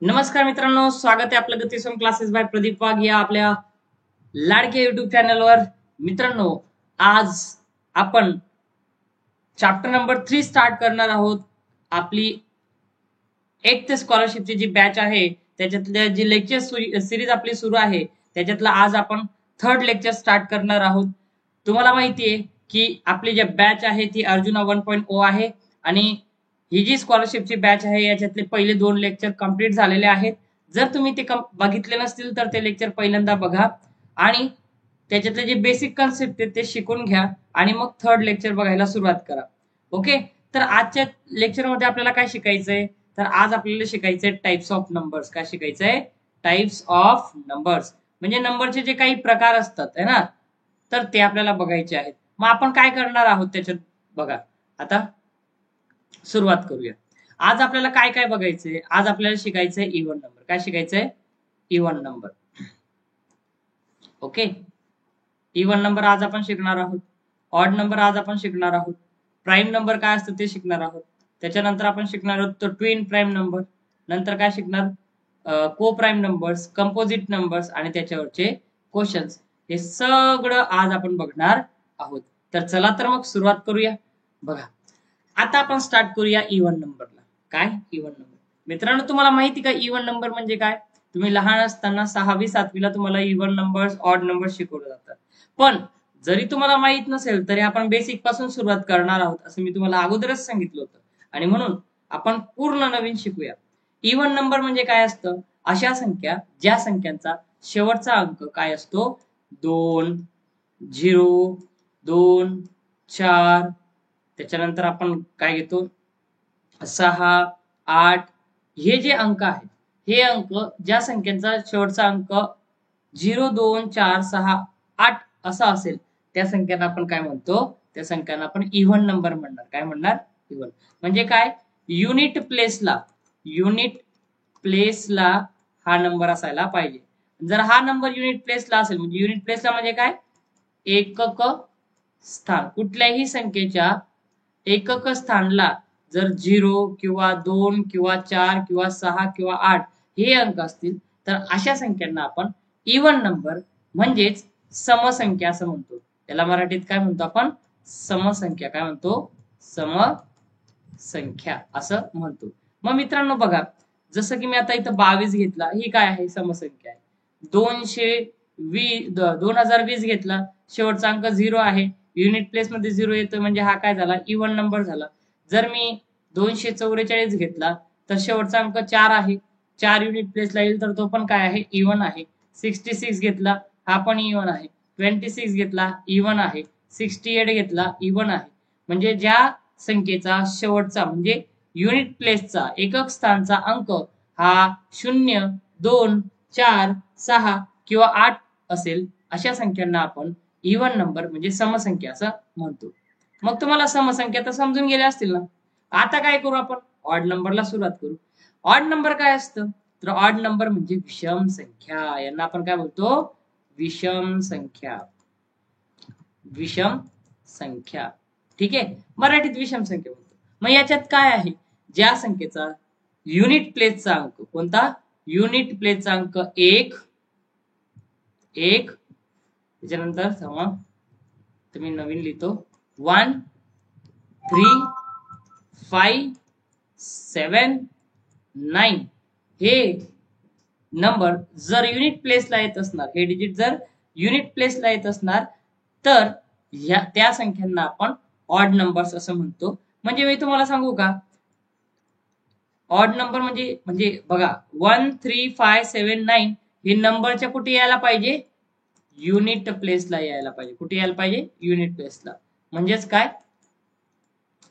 नमस्कार मित्रांनो, स्वागत आहे आपलं गतिसम क्लासेस बाय प्रदीप वाघ या आपल्या लाडक्या युट्यूब चॅनलवर. मित्रांनो, आज आपण चॅप्टर नंबर 3 स्टार्ट करणार आहोत. आपली 1 ते स्कॉलरशिपची जी बॅच आहे त्याच्यातल्या जी लेक्चर सिरीज आपली सुरू आहे त्याच्यातला आज आपण 3rd लेक्चर स्टार्ट करणार आहोत. तुम्हाला माहिती आहे की आपली जी बॅच आहे ती अर्जुना 1.0 आहे आणि ही जी स्कॉलरशिपची बॅच आहे याच्यातले पहिले 2 लेक्चर कंप्लीट झालेले आहेत. जर तुम्ही ते बघितले नसतील तर ते लेक्चर पहिल्यांदा बघा आणि त्याच्यातले जे बेसिक कन्सेप्ट आहेत ते शिकून घ्या आणि मग 3rd लेक्चर बघायला सुरुवात करा. ओके, तर आजच्या लेक्चरमध्ये आपल्याला काय शिकायचंय, तर आज आपल्याला शिकायचंय टाइप्स ऑफ नंबर्स. काय शिकायचंय? टाइप्स ऑफ नंबर्स, म्हणजे नंबरचे जे काही प्रकार असतात है ना, तर ते आपल्याला बघायचे आहेत. मग आपण काय करणार आहोत त्याच्यात बघा. आता सुरुवात करूया. आज आपल्याला काय काय बघायचंय? आज आपल्याला शिकायचंय इव्हन नंबर. काय शिकायचंय? Even number. Okay, even number आज आपण शिकणार आहोत. ऑड नंबर आज आपण शिकणार आहोत. प्राईम नंबर काय असतं ते शिकणार आहोत. त्याच्यानंतर आपण शिकणार आहोत तो ट्विन प्राईम नंबर. नंतर काय शिकणार? को प्राईम नंबर्स, कंपोजिट नंबर्स आणि त्याच्यावरचे क्वेश्चन्स. हे सगळं आज आपण बघणार आहोत. तर चला तर मग सुरुवात करूया. बघा, आता आपण स्टार्ट करूया इव्हन नंबरला. काय इव्हन नंबर? मित्रांनो, तुम्हाला माहिती का इव्हन नंबर म्हणजे काय? तुम्ही लहान असताना 6वी 7वीला तुम्हाला इव्हन नंबर्स, ऑड नंबर्स शिकवले जातात. पण जरी तुम्हाला माहित नसेल तरी आपण बेसिक पासून सुरुवात करणार आहोत असं मी तुम्हाला अगोदरच सांगितलं होतं आणि म्हणून आपण पूर्ण नवीन शिकूया. इव्हन नंबर म्हणजे काय असतं? अशा संख्या ज्या संख्यांचा शेवटचा अंक काय असतो? 2, 0, 2, 4. त्याच्यानंतर आपण काय घेतो? 6, 8. हे जे अंक आहेत, हे अंक ज्या संख्यांचा शेवटचा अंक 0, 2, 4, 6, 8 असा असेल त्या संख्यांना आपण काय म्हणतो? त्या संख्यांना आपण इव्हन नंबर म्हणणार. काय म्हणणार? इव्हन म्हणजे काय? युनिट प्लेसला हा नंबर असायला पाहिजे. जर हा नंबर युनिट प्लेसला असेल, म्हणजे युनिट प्लेसला म्हणजे काय? एकक स्थान. कुठल्याही संख्येच्या एकक स्थानला जर 0 किंवा 2 किंवा 4 किंवा 6 किंवा 8 हे अंक असतील तर अशा संख्यांना आपण इव्हन नंबर म्हणजेच समसंख्या असं म्हणतो. त्याला मराठीत काय म्हणतो आपण? समसंख्या. काय म्हणतो? समसंख्या असं म्हणतो. मग मित्रांनो बघा, जसं की मी आता इथं 22 घेतला, ही काय आहे? समसंख्या आहे. 2020 घेतला, शेवटचा अंक 0 आहे, युनिट प्लेस मध्ये 0 येतो म्हणजे हा काय झाला? इव्हन नंबर झाला. जर मी 244 घेतला तर शेवटचा अंक 4 आहे, 4 युनिट प्लेसला येईल तर तो पण काय आहे? इव्हन आहे. 66 घेतला, हा पण इव्हन आहे. 26 घेतला, इव्हन आहे. 68 घेतला, इव्हन आहे. म्हणजे ज्या संख्येचा शेवटचा म्हणजे युनिट प्लेसचा एकक स्थानचा अंक हा 0, 2, 4, 6 किंवा 8 असेल अशा संख्यांना आपण इव्हन नंबर म्हणजे समसंख्या असं म्हणतो. मग तुम्हाला समसंख्या तर समजून गेल्या असतील ना. आता काय करू आपण? ऑड नंबरला सुरुवात करू. ऑड नंबर काय असतं? तर ऑड नंबर म्हणजे विषम संख्या. यांना आपण काय बोलतो? विषम संख्या. विषम संख्या. ठीक आहे, मराठीत विषम संख्या बोलतो. मग याच्यात काय आहे? ज्या संख्येचा युनिट प्लेसचा अंक कोणता? युनिट प्लेसचा अंक 1, त्याच्यानंतर तुम्ही नवीन लिहितो 1, 3, 5, 7, 9 हे नंबर जर युनिट प्लेसला येत असणार, हे डिजिट जर युनिट प्लेसला येत असणार तर त्या संख्यांना आपण ऑड नंबर्स असं म्हणतो. म्हणजे मी तुम्हाला सांगू का, ऑड नंबर म्हणजे बघा 1, 3, 5, 7, 9 हे नंबरच्या कुठे यायला पाहिजे? युनिट प्लेसला यायला पाहिजे. कुठे यायला पाहिजे? युनिट प्लेसला. म्हणजेच काय?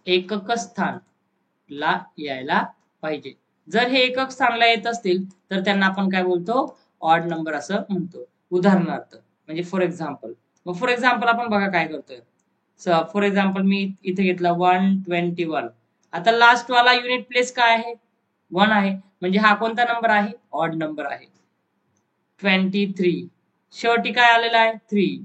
एकक स्थानला यायला पाहिजे. जर हे एकक स्थानला येत असतील तर त्यांना आपण काय बोलतो? ऑड नंबर असं म्हणतो. उदाहरणार्थ म्हणजे फॉर एक्झाम्पल. मग फॉर एक्झाम्पल आपण बघा काय करतोय. फॉर एक्झाम्पल मी इथे घेतला 121. आता लास्ट वाला युनिट प्लेस काय आहे? 1 आहे, म्हणजे हा कोणता नंबर आहे? ऑड नंबर आहे. 23 शेवटी काय आलेला आहे? 3.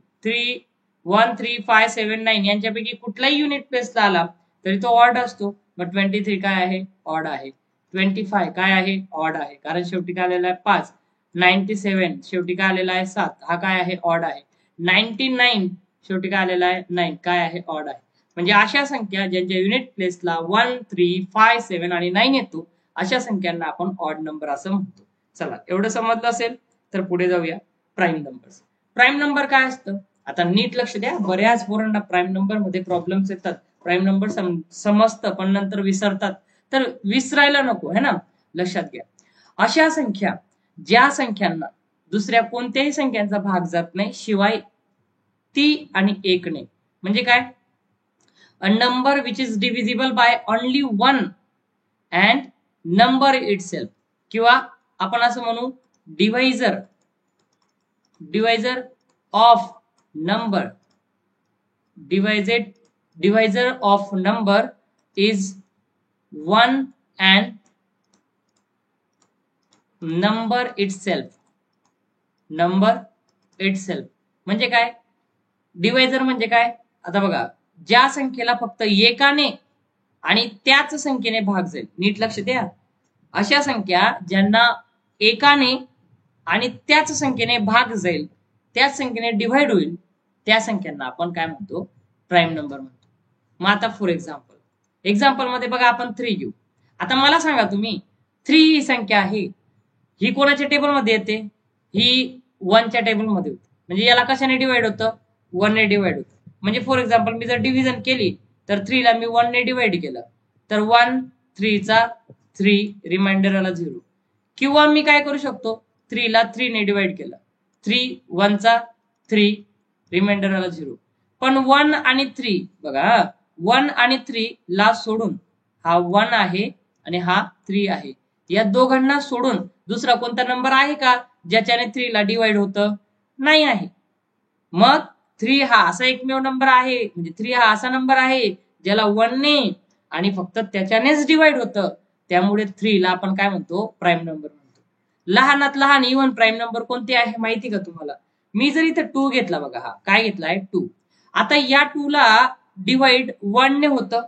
1, 3, 5, 7, 9 यांच्यापैकी कुठलाही युनिट प्लेसला आला तरी तो ऑड असतो. मग 23 काय आहे? ऑड आहे. 25 काय आहे ऑड आहे, कारण शेवटी काय आलेला आहे 5. 97 शेवटी काय आलेला आहे 7, हा काय आहे ऑड आहे. 99 शेवटी काय आलेला आहे 9, काय आहे ऑड आहे. म्हणजे अशा संख्या ज्यांच्या युनिट प्लेसला 1, 3, 5, 7 आणि 9 येतो अशा संख्यांना आपण ऑड नंबर असं म्हणतो. चला एवढं समजलं असेल तर पुढे जाऊया प्राईम नंबर्स. प्राईम नंबर काय असतं आता नीट लक्ष द्या, बऱ्याच पोरांना प्राईम नंबर मध्ये प्रॉब्लेम्स येतात. प्राईम नंबर समजतं पण नंतर विसरतात, तर विसरायला नको है ना. लक्षात घ्या, अशा संख्या ज्या संख्यांना दुसऱ्या कोणत्याही संख्यांचा भाग जात नाही शिवाय ती आणि एकने, म्हणजे काय, a number which is divisible by only one and number itself, किंवा आपण असं म्हणू divisor of number, divisor of number is 1 and number itself. म्हणजे काय, डिवायझर म्हणजे काय, आता बघा ज्या संख्येला फक्त एकाने आणि त्याच संख्येने भाग जाईल, नीट लक्ष द्या, अशा संख्या ज्यांना एकाने आणि त्याच संख्येने भाग जाईल, त्याच संख्येने डिव्हाइड होईल, त्या संख्यांना आपण काय म्हणतो प्राईम नंबर म्हणतो. मग आता फॉर एक्झाम्पल मध्ये बघा आपण 3 घेऊ. आता मला सांगा तुम्ही 3 ही संख्या आहे, ही कोणाच्या टेबलमध्ये येते, ही 1 च्या टेबलमध्ये होते, म्हणजे याला कशाने डिवाइड होतं 1 ने डिवाइड होतं. म्हणजे फॉर एक्झाम्पल मी जर डिव्हिजन केली तर 3 ला मी 1 ने डिवाइड केलं तर 1 3 चा 3 रिमाइंडर आला 0. किंवा मी काय करू शकतो 3 ला 3 ने डिवाइड केलं, 3 1 चा 3 रिमाइंडर आला 0. पण 1 आणि 3 बघा, 1 आणि 3 ला सोडून हा 1 आहे आणि हा 3 आहे, या दोघांना सोडून दुसरा कोणता नंबर आहे का ज्याच्याने 3 ला डिवाइड होतं, नाही आहे. मग 3 हा असा एकमेव नंबर आहे, म्हणजे 3 हा असा नंबर आहे ज्याला 1 ने आणि फक्त त्याच्यानेच डिवाइड होतं, त्यामुळे 3 ला आपण काय म्हणतो प्राईम नंबर म्हणतो. लहानात लहान इव्हन प्राईम नंबर कोणते आहे माहिती का तुम्हाला, मी जर इथे 2 घेतला बघा, हा काय घेतलाय 2. आता या 2 ला डिवाइड 1 ने होतं,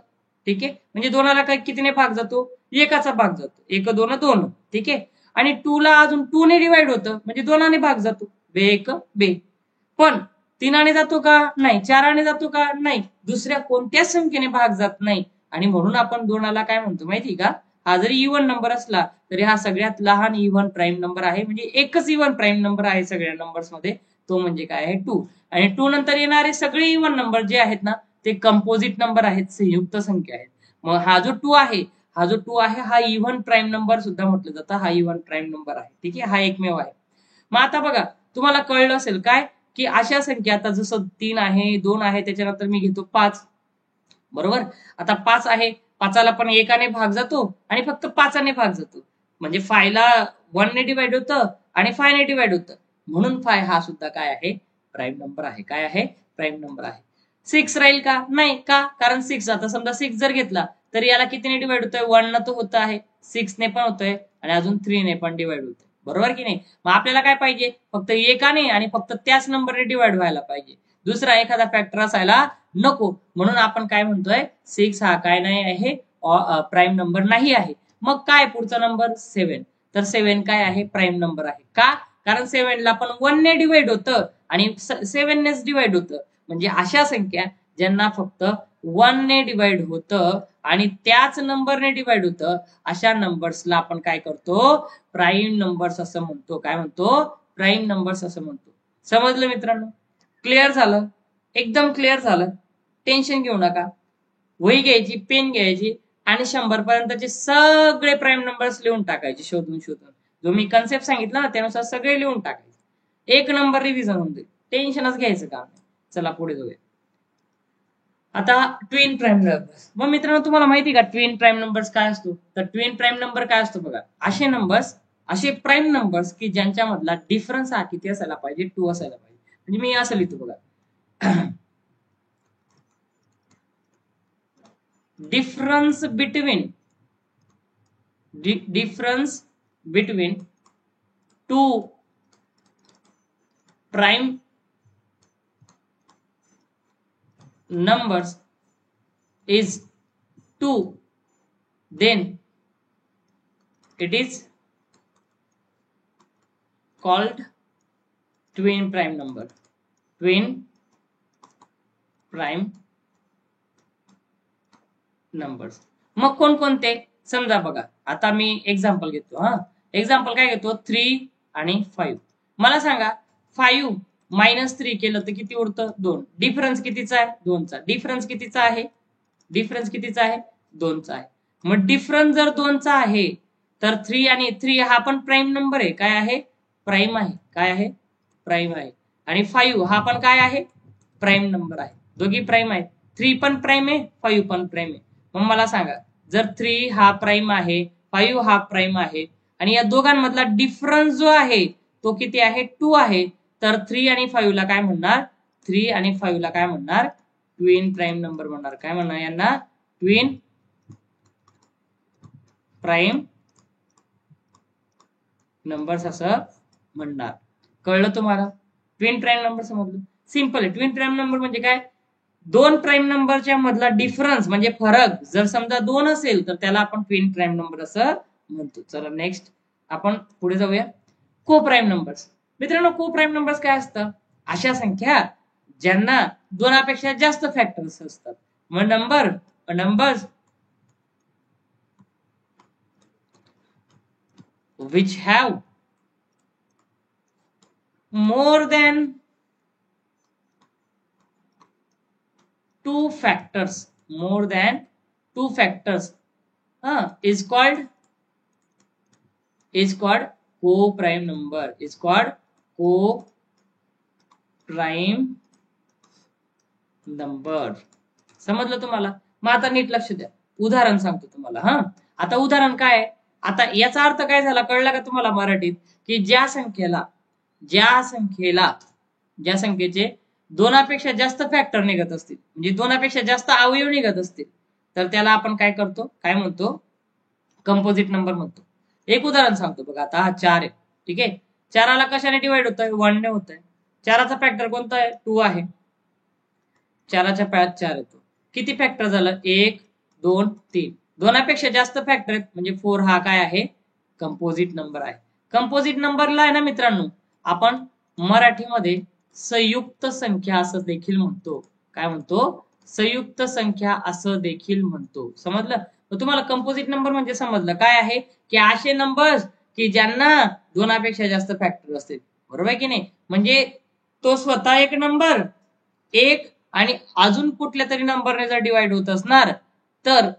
ठीक आहे, म्हणजे दोनाला काय कितीने भाग जातो, एकाचा भाग जातो, 1 2 2, ठीक आहे. आणि 2 ला अजून 2 ने डिवाइड होतं, म्हणजे दोनाने भाग जातो, बे 1 बे. पण 3 जातो का नाही, 4 जातो का नाही, दुसऱ्या कोणत्याच संख्येने भाग जात नाही, आणि म्हणून आपण 2 काय म्हणतो माहिती का, हा जरी इव्हन नंबर असला तरी हा सगळ्यात लहान इव्हन प्राईम नंबर आहे, म्हणजे एकच इव्हन प्राईम नंबर आहे सगळ्या नंबर्स मध्ये, तो म्हणजे काय आहे 2. आणि 2 नंतर येणारे सगळे इव्हन नंबर जे आहेत ना ते कंपोजिट नंबर आहेत, संयुक्त संख्या आहेत. मग हा जो 2 आहे हा इव्हन प्राईम नंबर सुद्धा म्हटलं जातं, हा इव्हन प्राईम नंबर आहे, ठीक आहे, हा एकमेव आहे. मग आता बघा तुम्हाला कळलं असेल काय की अशा संख्या, आता जसं 3 आहे 2 आहे त्याच्यानंतर मी घेतो 5, बरोबर. आता 5 आहे, 5ला पण एकाने भाग जातो आणि फक्त 5ने भाग जातो, म्हणजे 5 ला 1 ने डिवाइड होतं आणि 5 ने डिवाइड होतं, म्हणून 5 हा सुद्धा काय आहे प्राईम नंबर आहे. काय आहे प्राईम नंबर आहे. 6 राहील का नाही, का, कारण 6, आता समजा 6 जर घेतला तर याला कितीने डिवाइड होतोय 1 न तो होत आहे, 6 ने पण होतोय आणि अजून 3 ने पण डिवाइड होतोय, बरोबर की नाही. मग आपल्याला काय पाहिजे, फक्त एकाने आणि फक्त त्याच नंबरने डिवाइड व्हायला पाहिजे, दुसरा एखादा फॅक्टर असायला नको, म्हणून आपण काय म्हणतोय 6 हा काय नाही आहे प्राईम नंबर नाही आहे. मग काय पुढचा नंबर 7, तर 7 काय आहे प्राईम नंबर आहे, का, कारण 7 ला पण 1 ने डिवाइड होतं आणि 7 नेच डिवाइड होतं, म्हणजे अशा संख्या ज्यांना फक्त 1 ने डिवाइड होतं आणि त्याच नंबरने डिवाइड होतं अशा नंबर्सला आपण काय करतो प्राईम नंबर्स असं म्हणतो. काय म्हणतो प्राईम नंबर्स असं म्हणतो. समजलं मित्रांनो, क्लिअर झालं, एकदम क्लिअर झालं. टेन्शन घेऊ नका, वही घ्यायची पेन घ्यायची आणि 100 पर्यंतचे सगळे प्राईम नंबर्स लिहून टाकायचे, शोधून जो मी कन्सेप्ट सांगितलं ना त्यानुसार सगळे लिहून टाकायचे, 1 नंबर रिव्हिजन होऊन जाईल, टेन्शनच घ्यायचं काम नाही. चला पुढे जाऊया. आता ट्विन प्राईम नंबर्स. मग मित्रांनो तुम्हाला माहिती का ट्विन प्राईम नंबर्स काय असतो, तर ट्विन प्राईम नंबर काय असतो बघा, असे प्राईम नंबर्स की ज्यांच्या मधला डिफरन्स हा किती असायला पाहिजे 2 असायला पाहिजे. म्हणजे मी असं लिहितो बघा, difference between 2 prime numbers is 2, then it is called twin prime number. Twin prime numbers. मग कोणकोणते समजा बघा, आता मी एक्झाम्पल घेतो. एक्झाम्पल काय घेतो, 3 आणि 5. मला सांगा 5 -3 केलं तर किती उरतं, 2. डिफरन्स कितीचा आहे, 2चा. डिफरन्स कितीचा आहे, डिफरन्स कितीचा आहे, 2चा आहे. मग डिफरन्स जर 2चा आहे तर 3 आणि 3 हा पण प्राईम नंबर आहे. काय आहे, प्राईम आहे. काय आहे, प्राईम आहे. आणि 5 हा पण काय आहे, प्राईम नंबर आहे. दोघी प्राईम आहेत. 3 पण प्राईम आहे, 5 पण प्राईम आहे. मग मला सांगा, जर 3 हा प्राईम आहे, 5 हा प्राईम आहे, आणि या दोघांमधला डिफरन्स जो आहे तो किती आहे, 2 आहे, तर 3 आणि 5 ला काय म्हणणार, 3 आणि 5 ला काय म्हणणार, ट्विन प्राईम नंबर म्हणणार. काय म्हणणार यांना, ट्विन प्राईम नंबर्स असं म्हणणार. कळलं तुम्हाला, ट्विन प्राईम नंबर समजलं. सिंपल आहे. ट्विन प्राईम नंबर म्हणजे काय, दोन प्राईम नंबरच्या मधला डिफरन्स म्हणजे फरक जर समजा 2 असेल तर त्याला आपण ट्विन प्राईम नंबर असं म्हणतो. चला नेक्स्ट आपण पुढे जाऊया. को प्राईम नंबर्स. मित्रांनो, को प्राईम नंबर्स काय असतं, अशा संख्या ज्यांना 2पेक्षा जास्त फॅक्टर्स असतात. मग numbers which have more than 2 factors, more than 2 factors is called co-prime number, is called co-prime number. समजलं तुम्हाला. मग आता नीट लक्ष द्या, उदाहरण सांगतो तुम्हाला. आता उदाहरण काय, आता याचा अर्थ काय झाला कळला का तुम्हाला मराठीत, की ज्या संख्येचे 2पेक्षा जास्त फॅक्टर निघत असतील, म्हणजे 2पेक्षा जास्त अवयव निघत असतील, तर त्याला आपण काय करतो, काय म्हणतो, कंपोजिट नंबर म्हणतो. एक उदाहरण सांगतो बघा. आता हा 4 आहे, ठीक आहे. 4ला कशाने डिवाइड होत आहे, 1 ने होत आहे. 4चा फॅक्टर कोणता आहे, 2 आहे. 4च्या पायात 4 येतो. किती फॅक्टर झालं, 1 2 3. 2पेक्षा जास्त फॅक्टर आहेत म्हणजे 4 हा काय आहे, कंपोजिट नंबर आहे. कंपोजिट नंबरला आहे ना मित्रांनो, आपण मराठीमध्ये संयुक्त संख्या असं देखील म्हणतो. काय म्हणतो, संयुक्त संख्या असं देखील म्हणतो. समजलं. मग तुम्हाला कंपोजिट नंबर म्हणजे समजलं काय आहे, की असे नंबर की ज्यांना 2पेक्षा जास्त फॅक्टर असतील. बरोबर आहे की नाही. म्हणजे तो स्वतः एक नंबर, एक आणि अजून कुठल्या तरी नंबरने जर डिवाइड होत असणार तर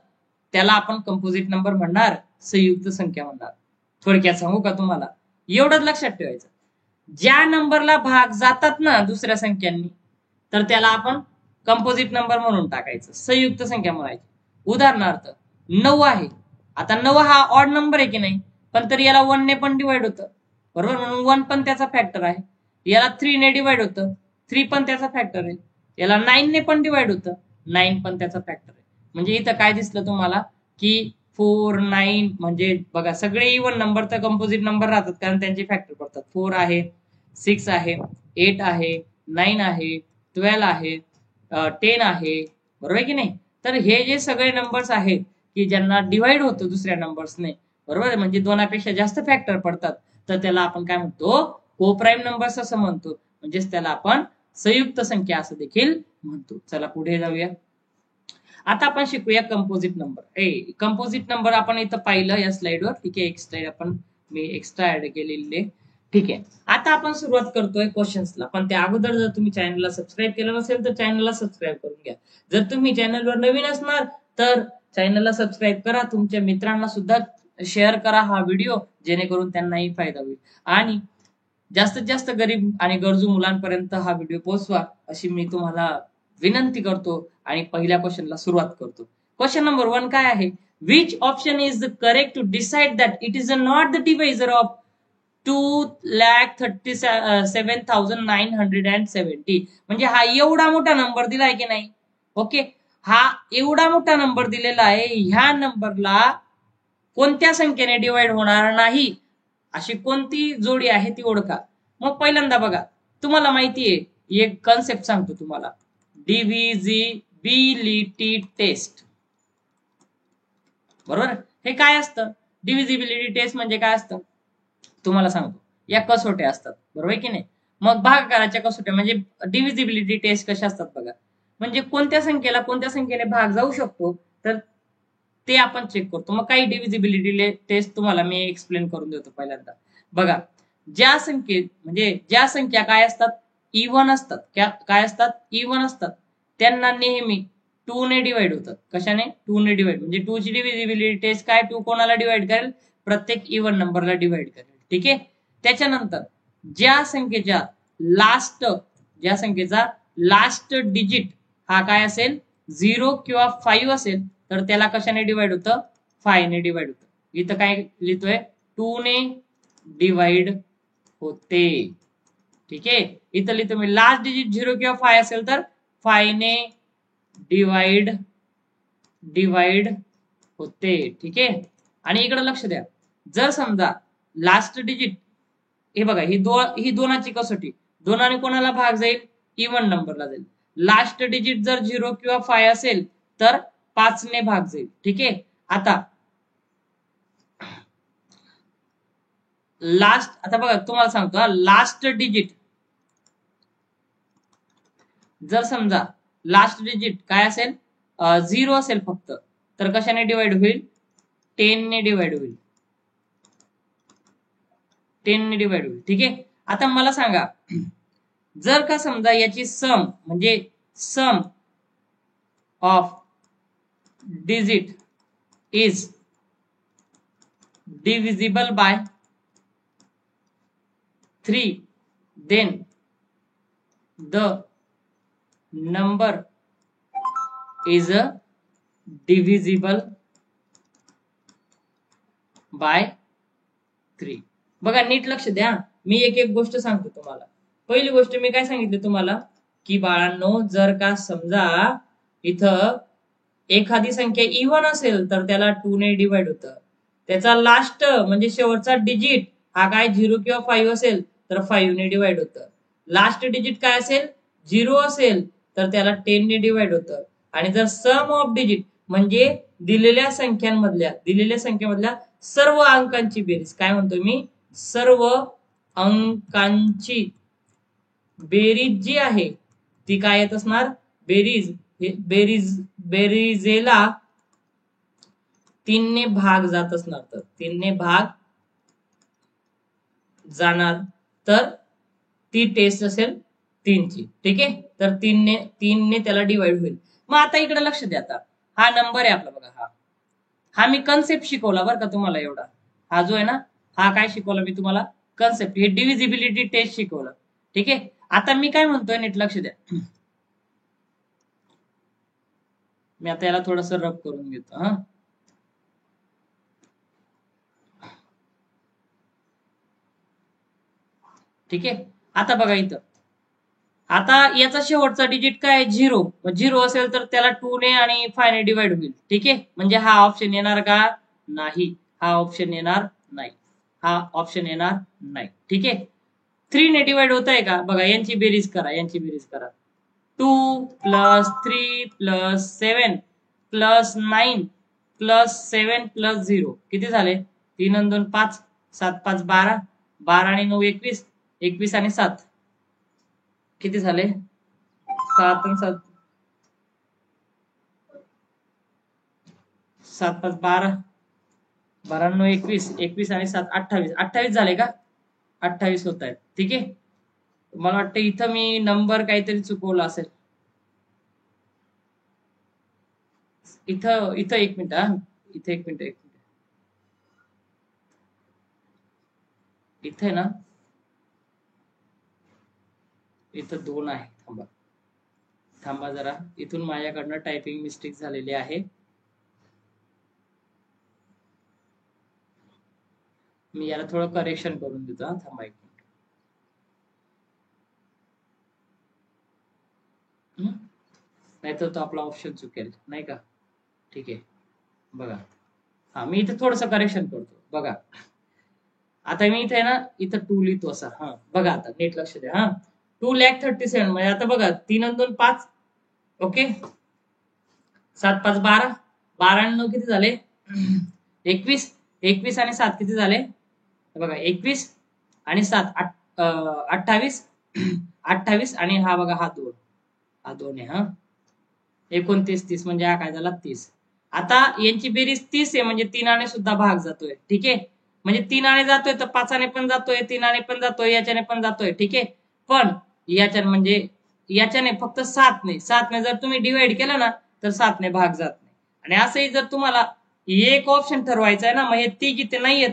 त्याला आपण कंपोजिट नंबर म्हणणार, संयुक्त संख्या म्हणणार. थोडक्यात सांगू का तुम्हाला, एवढंच लक्षात ठेवायचं, ज्या नंबरला भाग जातात ना दुसऱ्या संख्यांनी तर त्याला आपण कंपोजिट नंबर म्हणून टाकायचं, संयुक्त संख्या म्हणायची. उदाहरणार्थ 9 आहे. आता 9 हा ऑड नंबर आहे की नाही, पण तरी याला 1 ने पण डिवाइड होतं. बरोबर, म्हणून 1 पण त्याचा फॅक्टर आहे. याला 3 ने डिवाइड होतं, 3 पण त्याचा फॅक्टर आहे. याला 9 ने पण डिवाइड होतं, 9 पण त्याचा फॅक्टर आहे. म्हणजे इथं काय दिसलं तुम्हाला, की 4 9 म्हणजे बघा सगळे इव्हन नंबर तर कंपोजिट नंबर राहतात, कारण त्यांचे फॅक्टर पडतात. 4 आहे, 6 आहे, 8 आहे, 9 आहे, 12 आहे, 10 आहे. बरोबर आहे की नाही. तर हे जे सगळे नंबर्स आहेत की ज्यांना डिवाइड होतं दुसऱ्या नंबर्सने, बरोबर, म्हणजे 2पेक्षा जास्त फॅक्टर पडतात, तर त्याला आपण काय म्हणतो, को प्राईम नंबर्स असं म्हणतो. म्हणजेच त्याला आपण संयुक्त संख्या असं देखील म्हणतो. चला पुढे जाऊया. आता आपण शिकूया कंपोजिट नंबर. कंपोजिट नंबर आपण इथं पाहिलं या स्लाइडवर, ठीक आहे. एक स्लाइड आपण मी एक्स्ट्रा ऍड केलेली आहे, ठीक आहे. आता आपण सुरुवात करतोय क्वेश्चन्सला, पण त्या अगोदर जर तुम्ही चॅनलला सबस्क्राईब केलं नसेल तर चॅनलला सबस्क्राईब करून घ्या. जर तुम्ही चॅनलवर नवीन असणार तर चॅनलला सबस्क्राईब करा, तुमच्या मित्रांना सुद्धा शेअर करा हा व्हिडिओ, जेणेकरून त्यांनाही फायदा होईल आणि जास्तीत जास्त गरीब आणि गरजू मुलांपर्यंत हा व्हिडिओ पोहोचवा अशी मी तुम्हाला विनंती करतो. आणि पहिल्या क्वेश्चनला सुरुवात करतो. क्वेश्चन नंबर 1 काय आहे, which option is correct to decide that it is not the divisor of 2,37,970. म्हणजे हा एवढा मोठा नंबर दिलाय की नाही, ओके, हा एवढा मोठा नंबर दिलेला आहे, ह्या नंबरला कोणत्या संख्येने डिवाइड होणार नाही अशी कोणती जोडी आहे ती ओळखा. मग पहिल्यांदा बघा, तुम्हाला माहितीये एक कन्सेप्ट सांगतो तुम्हाला, डिव्हिजिबिलिटी टेस्ट. बरोबर, हे काय असतं, डिव्हिजिबिलिटी टेस्ट म्हणजे काय असतं तुम्हाला सांगतो, या कसोट्या असतात, बरोबर की नाही. मग भागाकाराच्या कसोट्या म्हणजे डिव्हिजिबिलिटी टेस्ट कशा असतात बघा, म्हणजे कोणत्या संख्येने भाग जाऊ शकतो तर ते आपण चेक करतो. मग काही डिव्हिजिबिलिटी टेस्ट तुम्हाला मी एक्सप्लेन करून देतो. पहिल्यांदा बघा, ज्या संख्या काय असतात, इव्हन असतात, काय असतात, इव्हन असतात, त्यांना नेहमी 2 ने डिवाइड होतात. कशाने? 2 ने डिवाइड. म्हणजे 2 ची डिव्हिजिबिलिटी टेस्ट काय, 2 कोणाला डिवाइड करेल, प्रत्येक इव्हन नंबरला डिवाइड करेल. ठीक आहे. त्याच्यानंतर ज्या संख्येचा लास्ट डिजिट हा काय असेल, 0 किंवा 5 असेल तर त्याला कशाने डिवाइड होतं, 5 ने डिवाइड होतं. इथं काय लिहितोय, 2 ने डिवाइड होते. ठीक आहे. इथं लिहितो मी लास्ट डिजिट 0 किंवा 5 असेल तर 5 ने डिवाइड होते. ठीक आहे. आणि इकडे लक्ष द्या, जर समजा लास्ट डिजिट, हे बघा, ही दोनाची कसोटी, दोनाने कोणाला भाग जाईल, इव्हन नंबरला जाईल. लास्ट डिजिट जर 0 किंवा 5 असेल तर 5 ने भाग जाईल. ठीक आहे. आता बघा तुम्हाला सांगतो, लास्ट डिजिट जर समजा लास्ट डिजिट काय असेल, 0 असेल फक्त, तर कशाने डिवाइड होईल, 10 ने डिवाइड होईल. 10 ने डिवाइड होईल. ठीक आहे. आता मला सांगा, जर का समजा याची sum of digit is divisible by 3, then the number is divisible by 3. बघा, नीट लक्ष द्या, मी एक एक गोष्ट सांगतो तुम्हाला. पहिली गोष्ट मी काय सांगितली तुम्हाला, की बाळांनो, जर का समजा इथं एखादी संख्या इव्हन असेल तर त्याला 2 ने डिवाइड होतं. त्याचा लास्ट म्हणजे शेवटचा डिजिट हा काय 0 किंवा 5 असेल तर 5 ने डिवाइड होतं. लास्ट डिजिट काय असेल, 0 असेल तर त्याला 10 ने डिवाइड होतं. आणि जर सम ऑफ डिजिट म्हणजे दिलेल्या संख्येमधल्या सर्व अंकांची बेरीज, काय म्हणतो मी, सर्व अंकांची बेरीज जी आहे ती काय येत असणार, बेरीजेला 3 ने भाग जात असणार, तर 3 ने भाग जाणार, तर ती टेस्ट असेल 3 ची. ठीक आहे. तर 3 ने त्याला डिवाइड होईल. मग आता इकडे लक्ष द्या, आता हा नंबर आहे आपला बघा, हा मी कन्सेप्ट शिकवला बरं का तुम्हाला. एवढा हा जो आहे ना, हा काय शिकवला मी तुम्हाला, कन्सेप्ट, हे डिव्हिजिबिलिटी टेस्ट शिकवलं. ठीक आहे. आता मी काय म्हणतोय, नीट लक्ष द्या, मी आता याला थोडस रब करून घेतो. हा, ठीक आहे. आता बघा इथं, आता याचा शेवटचा डिजिट काय, 0. 0 असेल तर त्याला 2 ने आणि 5 ने डिवाइड होईल. ठीक आहे. म्हणजे हा ऑप्शन येणार का, नाही. हा ऑप्शन येणार नाही. ठीक आहे. 3 ने डिवाइड होत आहे का, बघा, यांची बेरीज करा. 2 plus 3 plus 7 plus 9 plus 7 plus 0 किती झाले, 3 आणि 2 5, 7 5 12, 12 आणि 9 21, 21 आणि 7 किती झाले, 7 आणि 7, 7 5 12, 12 9 21, 21 आणि 7 28, 28 झाले का, 28 होत आहेत. ठीक आहे. मला वाटतं इथं मी नंबर काहीतरी चुकवला असेल. इथं एक मिनिट, इथे एक मिनिट, इथे ना, इथं 2 आहे. थांबा जरा, इथून माझ्याकडनं टायपिंग मिस्टेक झालेली आहे. मी याला थोडं करेक्शन करून देतो. थांबा एक मिनिट, नाहीतर तो आपला ऑप्शन चुकेल, नाही का. ठीक आहे. बघा, हा, मी इथे थोडस करेक्शन करतो. बघा, आता मी इथे ना, इथं 2 लिहितो असा. हा, बघा, आता नीट लक्ष द्या. हा, 2,37,000 म्हणजे आता बघा, 3 आणि 2 5, ओके, 7 5 12, 12 आणि 9 किती झाले, 21, 21 आणि 7 किती झाले बघा, 21 आणि 7 28 28 आणि हा बघा हा 2, हा 2 आहे हा, 29 30 म्हणजे हा काय झाला 30. आता यांची बेरीज 30 आहे म्हणजे 3 आणे सुद्धा भाग जातोय. ठीक आहे, म्हणजे 3 आणे जातोय तर 5 आणे पण जातोय, 3 आणे पण जातोय, याच्याने पण जातोय. ठीक आहे, पण याच्याने म्हणजे याच्याने फक्त 7 ने, 7 ने जर तुम्ही डिवाइड केलं ना तर 7 ने भाग जात नाही. आणि असंही जर तुम्हाला एक ऑप्शन ठरवायचा आहे ना, मग हे तिघी ते नाही येत,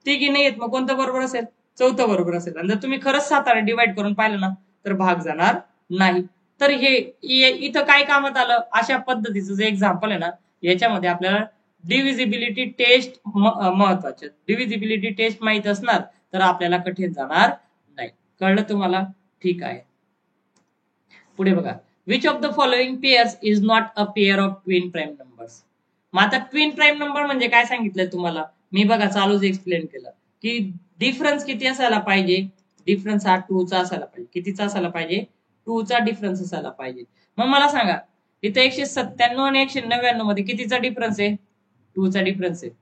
तिघी नाही येत, मग कोणतं बरोबर असेल, चौथं बरोबर असेल. आणि जर तुम्ही खरंच 7 आणे डिवाइड करून पाहिलं ना तर भाग जाणार नाही. तर हे इथं काय कामात आलं, अशा पद्धतीचं जे एक्झाम्पल आहे ना, याच्यामध्ये आपल्याला डिव्हिजिबिलिटी टेस्ट महत्वाचे. डिव्हिजिबिलिटी टेस्ट माहित असणार तर आपल्याला कठीण जाणार नाही. कळलं तुम्हाला? ठीक आहे. पुढे बघा, which of the following pairs is not a pair of twin prime numbers. मग आता ट्विन प्राईम नंबर म्हणजे काय सांगितलंय तुम्हाला मी, बघा चालूच एक्सप्लेन केलं की डिफरन्स किती असायला पाहिजे, डिफरन्स हा 2 चा असायला पाहिजे. कितीचा असायला पाहिजे, 2 चा डिफरन्स असायला पाहिजे. मग मला सांगा इथे 197 आणि 199 मध्ये कितीचा डिफरन्स आहे, 2 चा डिफरन्स आहे.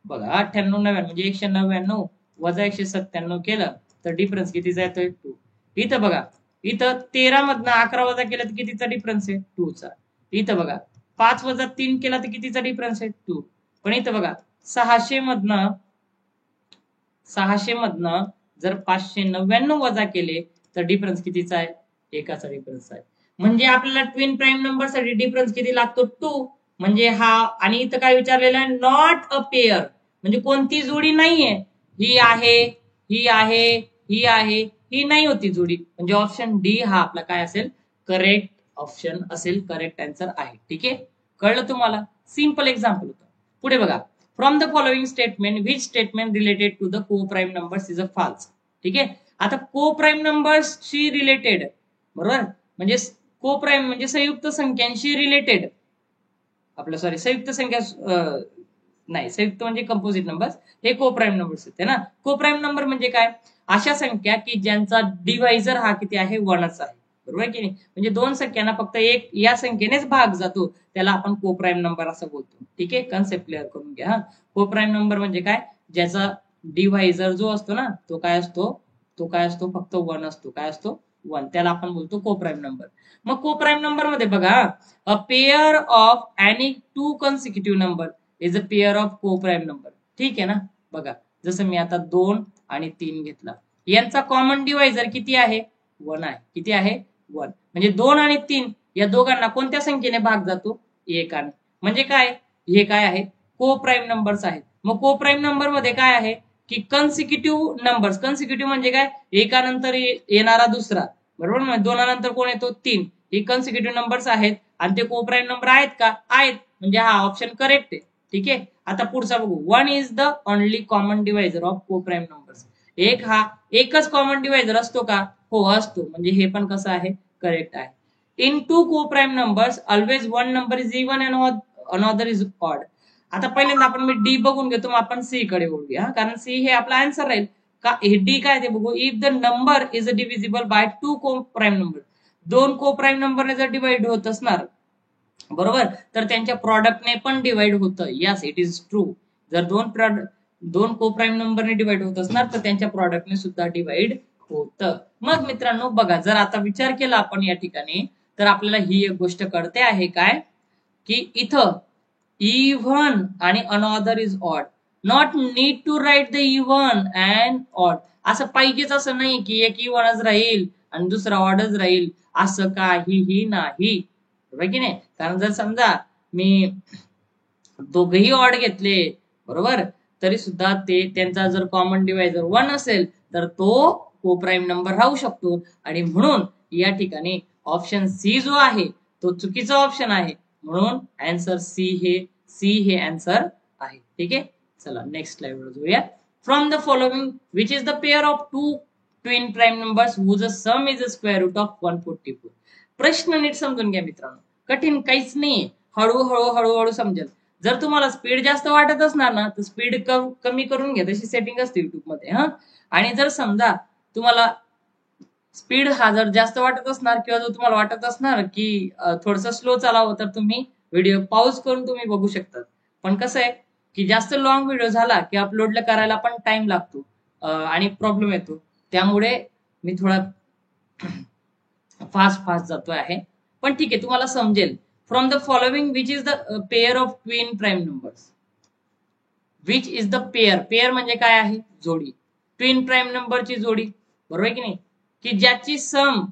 बघा 98 99 म्हणजे 199 वजा 197 केलं तर डिफरन्स कितीचा येतोय, 2. इथं बघा, इथं 13 मधनं 11 वजा केलं तर कितीचा डिफरन्स आहे, 2 चा. इथं बघा 5 वजा 3 केला तर कितीचा डिफरन्स आहे, 2. पण इथं बघा 600 मधनं जर 599 वजा केले तर डिफरन्स कितीचा आहे, एकाचा डिफरन्स आहे. म्हणजे आपल्याला ट्विन प्राईम नंबर साठी डिफरन्स किती लागतो, 2. म्हणजे हा, आणि इथं काय विचारलेलं आहे, नॉट अ पेअर म्हणजे कोणती जोडी नाहीये, ही आहे, ही आहे, ही आहे, ही नाही होती जोडी. म्हणजे ऑप्शन डी हा आपला काय असेल, करेक्ट ऑप्शन असेल, करेक्ट आन्सर आहे. ठीक आहे, कळलं तुम्हाला? सिंपल एक्झाम्पल होतं. पुढे बघा, from the following statement which statement related to the co prime numbers is a false. ठीक आहे, आता को प्राईम नंबर्सशी रिलेटेड, बरोबर, म्हणजे को प्राईम म्हणजे संयुक्त संख्यांशी रिलेटेड, आपलं सॉरी संयुक्त संख्या नाही, संयुक्त म्हणजे कंपोजिट नंबर्स, हे को प्राईम नंबर्स आहेत ना. को प्राईम नंबर म्हणजे काय, अशा संख्या की ज्यांचा डिव्हायझर हा किती आहे, 1च आहे. बरोबर की नाही, म्हणजे दोन संख्यांना फक्त एक या संख्येनेच भाग जातो, त्याला आपण को प्राईम नंबर असं बोलतो. ठीक आहे, कन्सेप्ट क्लिअर करून घ्या. हा, को प्राईम नंबर म्हणजे काय, ज्याचा डिव्हायझर जो असतो ना तो काय असतो, तो काय असतो, फक्त 1 असतो. काय असतो, 1, त्याला आपण बोलतो को प्राईम नंबर. मग को प्राईम नंबर मध्ये बघा, a pair of any 2 consecutive number is a pair of co prime number. ठीक आहे ना, बघा जसं मी आता 2 आणि 3 घेतला, यांचा कॉमन डिव्हायझर किती आहे, 1 आहे. किती आहे, 1. म्हणजे 2 आणि 3 या दोघांना कोणत्या संख्येने भाग जातो, 1 आणि, म्हणजे काय, हे काय आहे, को प्राईम नंबर्स आहेत. मग को प्राईम नंबर मध्ये काय आहे की कन्सिक्युटिव्ह नंबर्स, कन्सिक्युटिव्ह म्हणजे काय, एकानंतर येणारा दुसरा, बरोबर. म्हणजे 2 नंतर कोण येतो, 3, हे कन्सिक्युटिव्ह नंबर्स आहेत आणि ते को प्राईम नंबर आहेत का, आहेत, म्हणजे हा ऑप्शन करेक्ट आहे. ठीक आहे, आता पुढचा बघू, 1 is the only common divisor of co prime numbers. एकच कॉमन डिव्हायझर असतो का, हो असतो, म्हणजे हे पण कसं आहे, करेक्ट आहे. इन 2 को prime numbers always 1 number is even and another is odd. आता पहिल्यांदा आपण मी डी बघून घेतो, मग आपण सी कडे बोलूया, कारण सी हे आपला आन्सर राहील का. हे डी काय ते बघू, if the number is divisible by 2 को प्राईम नंबर, 2 को प्राईम नंबरने जर डिवाइड होत असणार, बरोबर, तर त्यांच्या प्रॉडक्टने पण डिवाइड होतं. Yes, it is true. जर दोन को प्राईम नंबरने डिवाइड होत असणार तर त्यांच्या प्रॉडक्टने सुद्धा डिवाइड होतं. मग मित्रांनो बघा, जर आता विचार केला आपण या ठिकाणी तर आपल्याला ही एक गोष्ट कळते आहे काय, की इथं इव्हन आणि another is odd, not need to write the even and odd. असं पाहिजेच असं नाही की एक इव्हनच राहील आणि दुसरा ऑडच राहील, असं काहीही नाही, बरोबर की नाही. कारण जर समजा मी दोघही ऑड घेतले, बरोबर, तरी सुद्धा ते त्यांचा जर कॉमन डिव्हायझर 1 असेल तर तो को प्राईम नंबर राहू शकतो. आणि म्हणून या ठिकाणी ऑप्शन सी जो आहे तो चुकीचा ऑप्शन आहे, म्हणून आन्सर सी हे आन्सर आहे. ठीक आहे, चला नेक्स्ट स्लाइड वर जाऊया. From the following which is the pair of 2 twin prime numbers whose sum is a square root of 144. प्रश्न नीट समजून घ्या मित्रांनो, कठीण काहीच नाही, हळूहळू समजेल. जर तुम्हाला स्पीड जास्त वाटत असणार ना तर स्पीड कमी करून घ्या, तशी सेटिंग असते युट्यूब मध्ये. हा, आणि जर समजा तुम्हाला स्पीड हा जर जास्त वाटत असणार किंवा जर तुम्हाला वाटत असणार की थोडस स्लो चालावं, तर तुम्ही व्हिडिओ पॉज करून तुम्ही बघू शकता. पण कसं आहे, की जास्त लॉंग व्हिडिओ झाला की अपलोड करायला पण टाइम लागतो आणि प्रॉब्लेम येतो, त्यामुळे मी थोडा फास्ट जातोय आहे. पण ठीक आहे, तुम्हाला समजेल. From the following which is the pair of twin prime numbers. Which is the pair. Pair म्हणजे काय आहे? जोडी. ट्विन प्राईम नंबरची जोडी, बरोबर की नाही, की ज्याची sum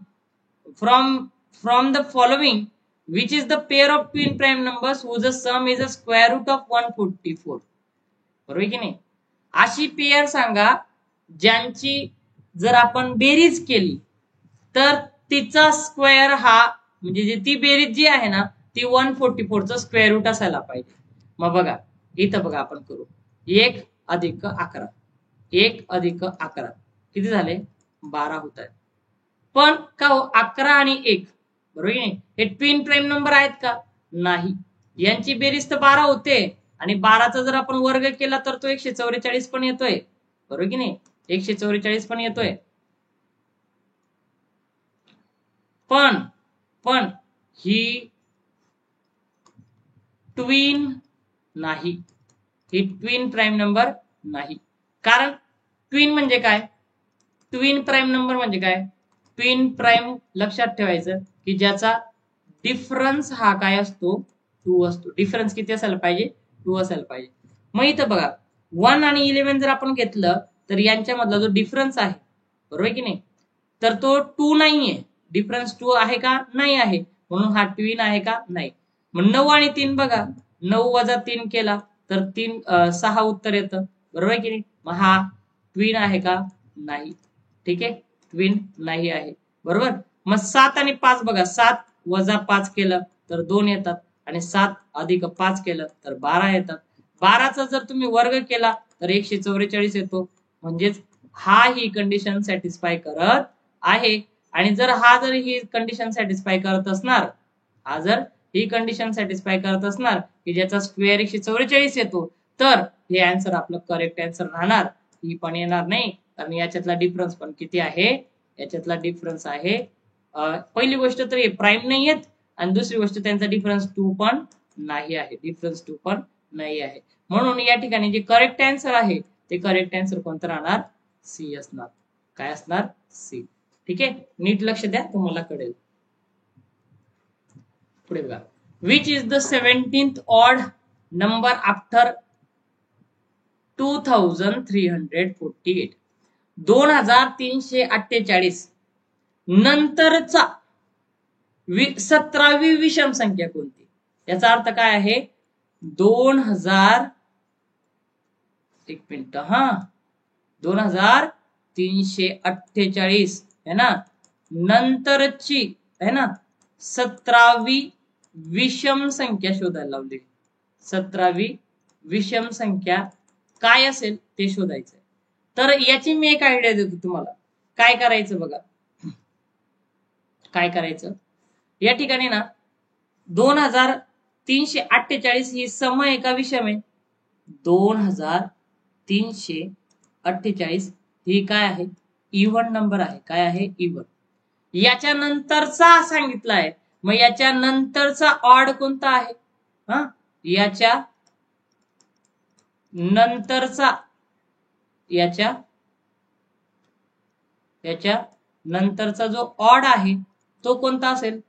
from the following which is the pair of twin prime numbers whose sum is a square root of 144. बरोबर की नाही. अशी पेअर सांगा ज्यांची जर आपण बेरीज केली तर तिचा स्क्वेअर हा म्हणजे ती बेरीज जी आहे ना ती 144चं स्क्वेअर रूट असायला पाहिजे. मग बघा इथं बघा आपण करू 1 अधिक 11. 1 अधिक 11 किती झाले? 12 होत आहेत. पण का हो 11 आणि 1 बरोबर की नाही हे ट्विन प्राईम नंबर आहेत का? नाही. यांची बेरीज तर 12 होते आणि 12चा जर आपण वर्ग केला तर तो 144 पण येतोय, बरोबर की नाही. 144 पण येतोय. पण ही ट्विन नाही. ही ट्विन प्राईम नंबर नाही. कारण ट्विन म्हणजे काय? ट्विन प्राईम नंबर म्हणजे काय? ट्विन प्राईम लक्षात ठेवायचं की ज्याचा डिफरन्स हा काय असतो? 2 असतो. डिफरन्स किती असायला पाहिजे? 2 असायला पाहिजे. मग इथं बघा 1 आणि 11 जर आपण घेतलं तर यांच्यामधला जो डिफरन्स आहे, बरोबर की नाही, तर तो 2 नाहीये. डिफरन्स 2 आहे का? नाही आहे. म्हणून हा ट्विन आहे का? नाही. मग 9 आणि 3 बघा, 9 वजा 3 केला तर 6 उत्तर येतं, बरोबर की नाही. मग हा ट्विन आहे का? नाही. ठीक आहे, ट्विन नाही आहे, बरोबर. मग 7 आणि 5 बघा, 7 वजा 5 केलं तर 2 येतात आणि 7 अधिक 5 केलं तर 12 येतात. 12चा जर तुम्ही वर्ग केला तर 144 येतो. म्हणजेच हा ही कंडिशन सॅटिस्फाय करत आहे. आणि जर ही कंडिशन सॅटिस्फाय करत असणार, हा जर ही कंडिशन सॅटिस्फाय करत असणार की ज्याचा स्क्वेअर 144 येतो, तर हे आन्सर आपलं करेक्ट आन्सर राहणार. ही पण येणार नाही कारण याच्यातला डिफरन्स पण किती आहे? याच्यातला डिफरन्स आहे पहिली गोष्ट तर हे प्राईम नाही आहेत आणि दुसरी गोष्ट त्यांचा डिफरन्स 2 पण नाही आहे. डिफरन्स 2 पण नाही आहे. म्हणून या ठिकाणी जे करेक्ट आन्सर आहे ते करेक्ट आन्सर कोणतं राहणार? सी असणार. काय असणार? सी. ठीक आहे, नीट लक्ष द्या, तुम्हाला कळेल. पुढे बघा. Which is the 17th odd number after 2348. 2348 नंतरचा 17वी विषम संख्या कोणती? याचा अर्थ काय आहे? 2000 एक मिनिट 2348 है ना, नंतरची है ना 17वी विषम संख्या शोधायला लावली. 17वी विषम संख्या काय असेल ते शोधायचंय. तर याची मी एक आयडिया देतो तुम्हाला. काय करायचं बघा, काय करायचं या ठिकाणी ना 2348 ही सम आहे का विषम आहे? 2348 ही काय आहे? इव्हन नंबर आहे. काय आहे? इव्हन. याच्या नंतरचा सांगितला आहे, मग याच्या नंतरचा ऑड कोणता आहे? याच्या नंतरचा जो ऑड आहे तो कोणता असेल?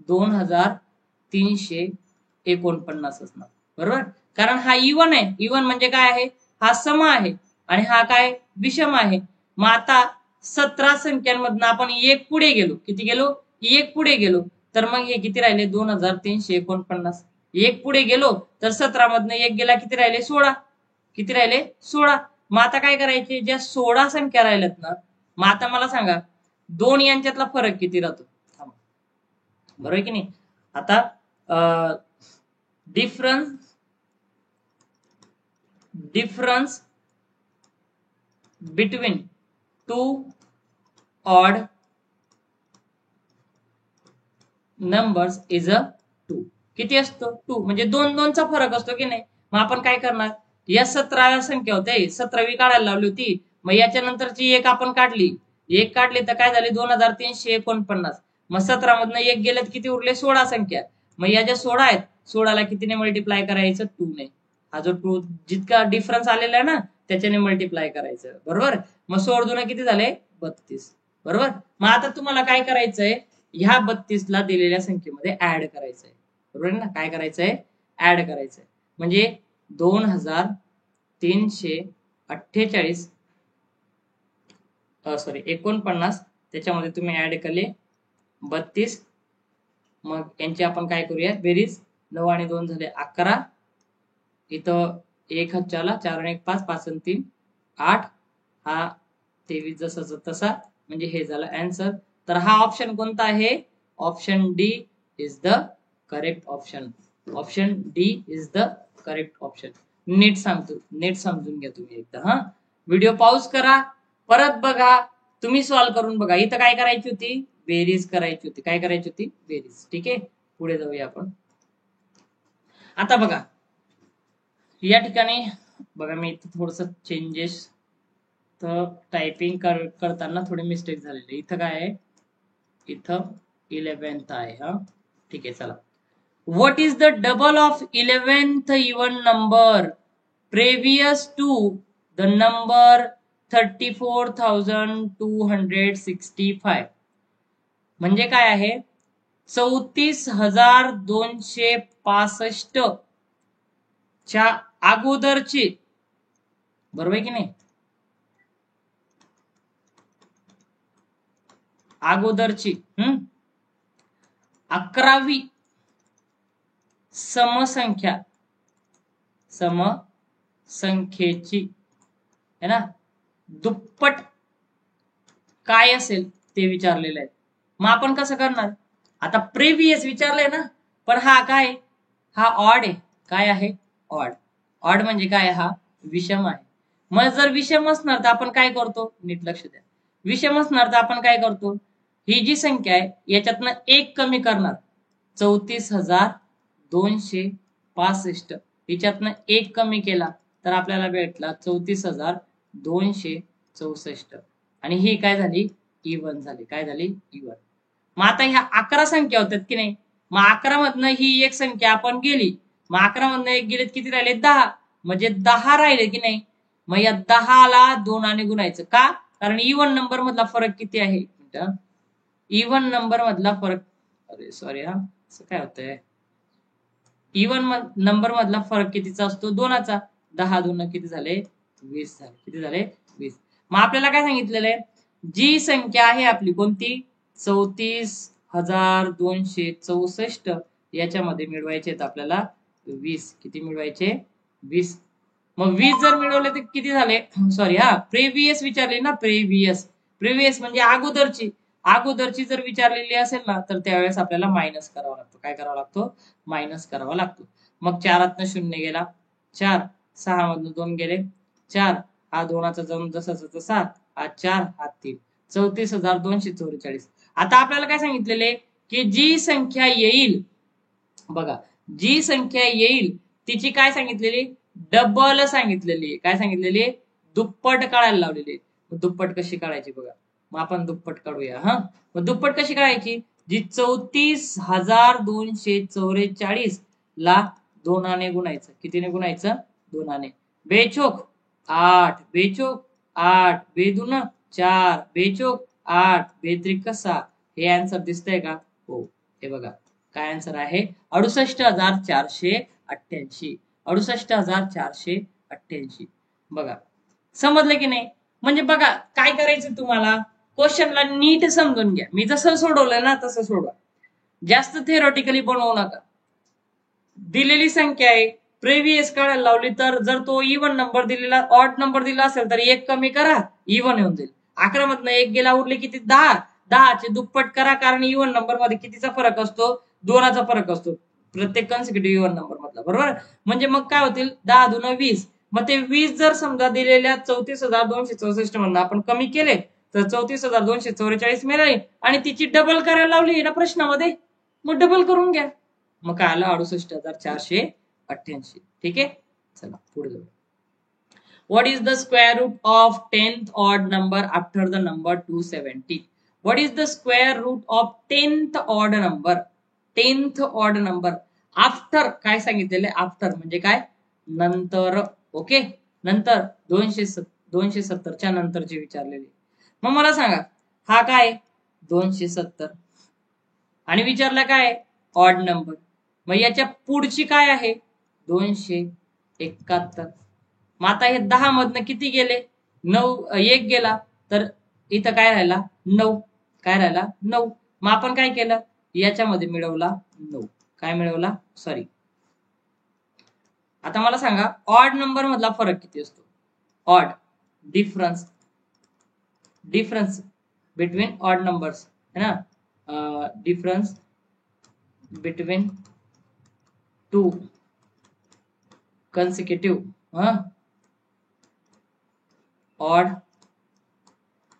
2349 असणार, बरोबर. कारण हा इव्हन आहे. इव्हन म्हणजे काय आहे? हा सम आहे आणि हा काय? विषम आहे. मग आता 17 संख्यांमधनं आपण एक पुढे गेलो. किती गेलो? एक पुढे गेलो तर मग हे किती राहिले? 2349. एक पुढे गेलो तर 17 मधनं एक गेला, किती राहिले? 16. किती राहिले? 16. मग आता काय करायचे? ज्या 16 संख्या राहिल्यात ना, मग आता मला सांगा 2 यांच्यातला फरक किती राहतो? बरोबर की नाही. आता difference between 2 odd numbers is अ 2. किती असतो? 2. म्हणजे 2चा फरक असतो की नाही. मग आपण काय करणार? या 17 संख्या होत्या, 17वी काढायला लावली होती. मग याच्या नंतरची एक आपण काढली. एक काढली तर काय झाली? 2349. मग 17 मधनं एक गेलं किती उरले? 16 संख्या. मग या ज्या 16 आहेत, 16ला कितीने मल्टिप्लाय करायचं? 2 ने. हा जो टू जितका डिफरन्स आलेला आहे ना त्याच्याने मल्टिप्लाय करायचं, बरोबर. मग 16 दुना किती झाले 32, बरोबर. मग आता तुम्हाला काय करायचंय, ह्या 32 ला दिलेल्या संख्येमध्ये ऍड करायचंय, बरोबर ना. काय करायचंय, ऍड करायचंय. म्हणजे 2348 सॉरी 49, त्याच्यामध्ये तुम्ही ऍड केले 32. मग यांची आपण काय करूया बेरीज. 9 आणि 2 झाले 11. इथं 1 हातच्याला 4 आणि 1 5, 5 आणि 3 8. हा 23 जसाचा तसा, म्हणजे हे झालं आन्सर. तर हा ऑप्शन कोणता आहे, option D is the correct option. Option D is the correct option. नीट सांगतो, नीट समजून घ्या तुम्ही एकदा. हा व्हिडिओ पॉज करा, परत बघा, तुम्ही सॉल्व्ह करून बघा. इथं काय करायची होती, बेरीज करायची होती. काय करायची होती, बेरीज. ठीक आहे, पुढे जाऊया आपण. आता बघा या ठिकाणी बघा, मी इथं थोडस चेंजेस, तर टायपिंग करताना थोडे मिस्टेक झालेले. इथं काय आहे, इथं 11th आहे. हा ठीक आहे, चला. What is the double of 11th even number previous to the number 34,265? म्हणजे काय आहे, 34,265 च्या अगोदरची, बरोबर आहे की नाही, अगोदरची 11वी समसंख्येची है ना दुप्पट काय असेल ते विचारलेलं आहे. मग आपण कसं करणार, आता प्रेवियस विचारलंय ना, पण हा काय, हा ऑड आहे. काय आहे, ऑड. ऑड म्हणजे काय, हा विषम आहे. मग जर विषम असणार तर आपण काय करतो, नीट लक्ष द्या. विषम असणार तर आपण काय करतो, ही जी संख्या आहे याच्यातनं एक कमी करणार. 34,265 हिच्यातनं एक कमी केला तर आपल्याला भेटला 34,264. आणि ही काय झाली, इवन झाली. काय झाली, इवन. मग आता ह्या 11 संख्या होत्यात की नाही, मग 11 मधनं ही एक संख्या आपण गेली, मग 11 मधनं एक गेलेत, किती राहिले, 10. म्हणजे 10 राहिले की नाही. मग या 10 ला 2 ने गुणायचं. का, कारण इवन नंबर मधला फरक किती आहे, इवन नंबर मधला फरक, अरे सॉरी हा असं काय होतंय, इवन नंबर मधला फरक कितीचा असतो, 2चा. 10 2 किती झाले, 20 झाले. किती झाले, 20. मग आपल्याला काय सांगितलेलं आहे, जी संख्या आहे आपली कोणती, 34,264, याच्यामध्ये मिळवायचे आहेत आपल्याला 20. किती मिळवायचे, 20. मग 20 जर मिळवले तर किती झाले, सॉरी हा प्रेवियस विचारले ना, प्रेवियस म्हणजे अगोदरची. अगोदरची जर विचारलेली असेल ना तर त्यावेळेस आपल्याला मायनस करावा लागतो. काय करावा लागतो, मायनस करावा लागतो. मग 4तनं 0 गेला 4, 6 मधून 2 गेले 4, हा 2चा जाऊन जसाचा तसा, हा 4, हा 3, 34,244. आता आपल्याला काय सांगितलेले, की जी संख्या येईल, बघा जी संख्या येईल तिची काय सांगितलेली, डबल सांगितलेली. काय सांगितलेली, दुप्पट काढायला लावलेली. दुप्पट कशी काढायची बघा, मग आपण दुप्पट काढूया. हा मग दुप्पट कशी काढायची, जी 34,244 ला 2 ने गुणायचं. कितीने गुणायचं, 2 ने. बेचोक 8, बेचोक 8, बेदुन 4, बेचोक 8, बेत्रिक 6. हे आन्सर दिसतंय का, हो. हे बघा काय आन्सर आहे, 68,488. 68,488. बघा समजलं की नाही. म्हणजे बघा काय करायचं तुम्हाला, क्वेश्चनला नीट समजून घ्या. मी जसं सोडवलंय ना तसं सोडवा, जास्त थेरॉटिकली बनवू नका. दिलेली संख्या आहे, प्रेवियस काढायला लावली, तर जर तो इवन नंबर दिलेला, ऑड नंबर दिला असेल तर एक कमी करा, इवन येऊन जाईल. 11 मधनं एक गेला, उरले किती, 10. 10चे दुप्पट करा, कारण इवन नंबर मध्ये कितीचा फरक असतो, 2चा फरक असतो प्रत्येक कन्सिक्युटिव्ह इवन नंबर मधला, बरोबर. म्हणजे मग काय होतील, 10 2 20. मग ते 20 जर समजा दिलेल्या 34,264 मधनं आपण कमी केले तर 34,244 मिळाले, आणि तिची डबल करायला लावली ना प्रश्नामध्ये, मग डबल करून घ्या. मग काय आलं, 68,488. ठीक आहे, चला पुढे जाऊ. What is the square root of 10th odd number after the number 270? What is the square root of 10th odd number, 10th odd number after, काय सांगितलेलं, आफ्टर म्हणजे काय, नंतर. ओके, नंतर 270च्या नंतरचे विचारलेले. मग मला सांगा हा काय 270 आणि विचारला काय ऑड नंबर. मग याच्या पुढची काय आहे 271. मग आता हे 10 मधनं किती गेले 9, 1 गेला तर इथं काय राहिला 9. काय राहिला 9. मग आपण काय केलं याच्यामध्ये मिळवला 9. काय मिळवला सॉरी. आता मला सांगा ऑड नंबर मधला फरक किती असतो. Odd difference between odd numbers है ना. Difference between 2 consecutive odd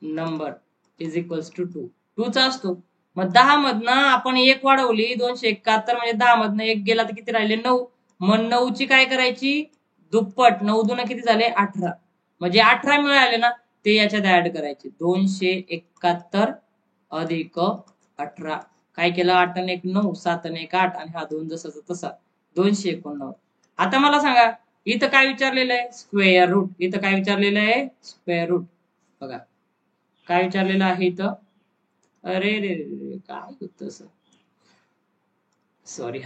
number is equals to 2 चा असतो. मग 10 मधनं आपण 1 वाढवली 271 म्हणजे 10 मधनं 1 गेला तर किती राहिले 9. मग 9 ची काय करायची दुप्पट. 9 दुना किती झाले 18. म्हणजे 18 मिळाले ना ते याच्यात ऍड करायचे. 271 अधिक 18. काय केलं 8 आणि 1 9, 7 आणि 1 8 आणि हा 2 जसाचा तसा 289. आता मला सांगा इथं काय विचारलेलं आहे स्क्वेअर रूट. इथं काय विचारलेलं आहे स्क्वेअर रूट. बघा काय विचारलेलं आहे इथं. अरे रे रे काय होतं सॉरी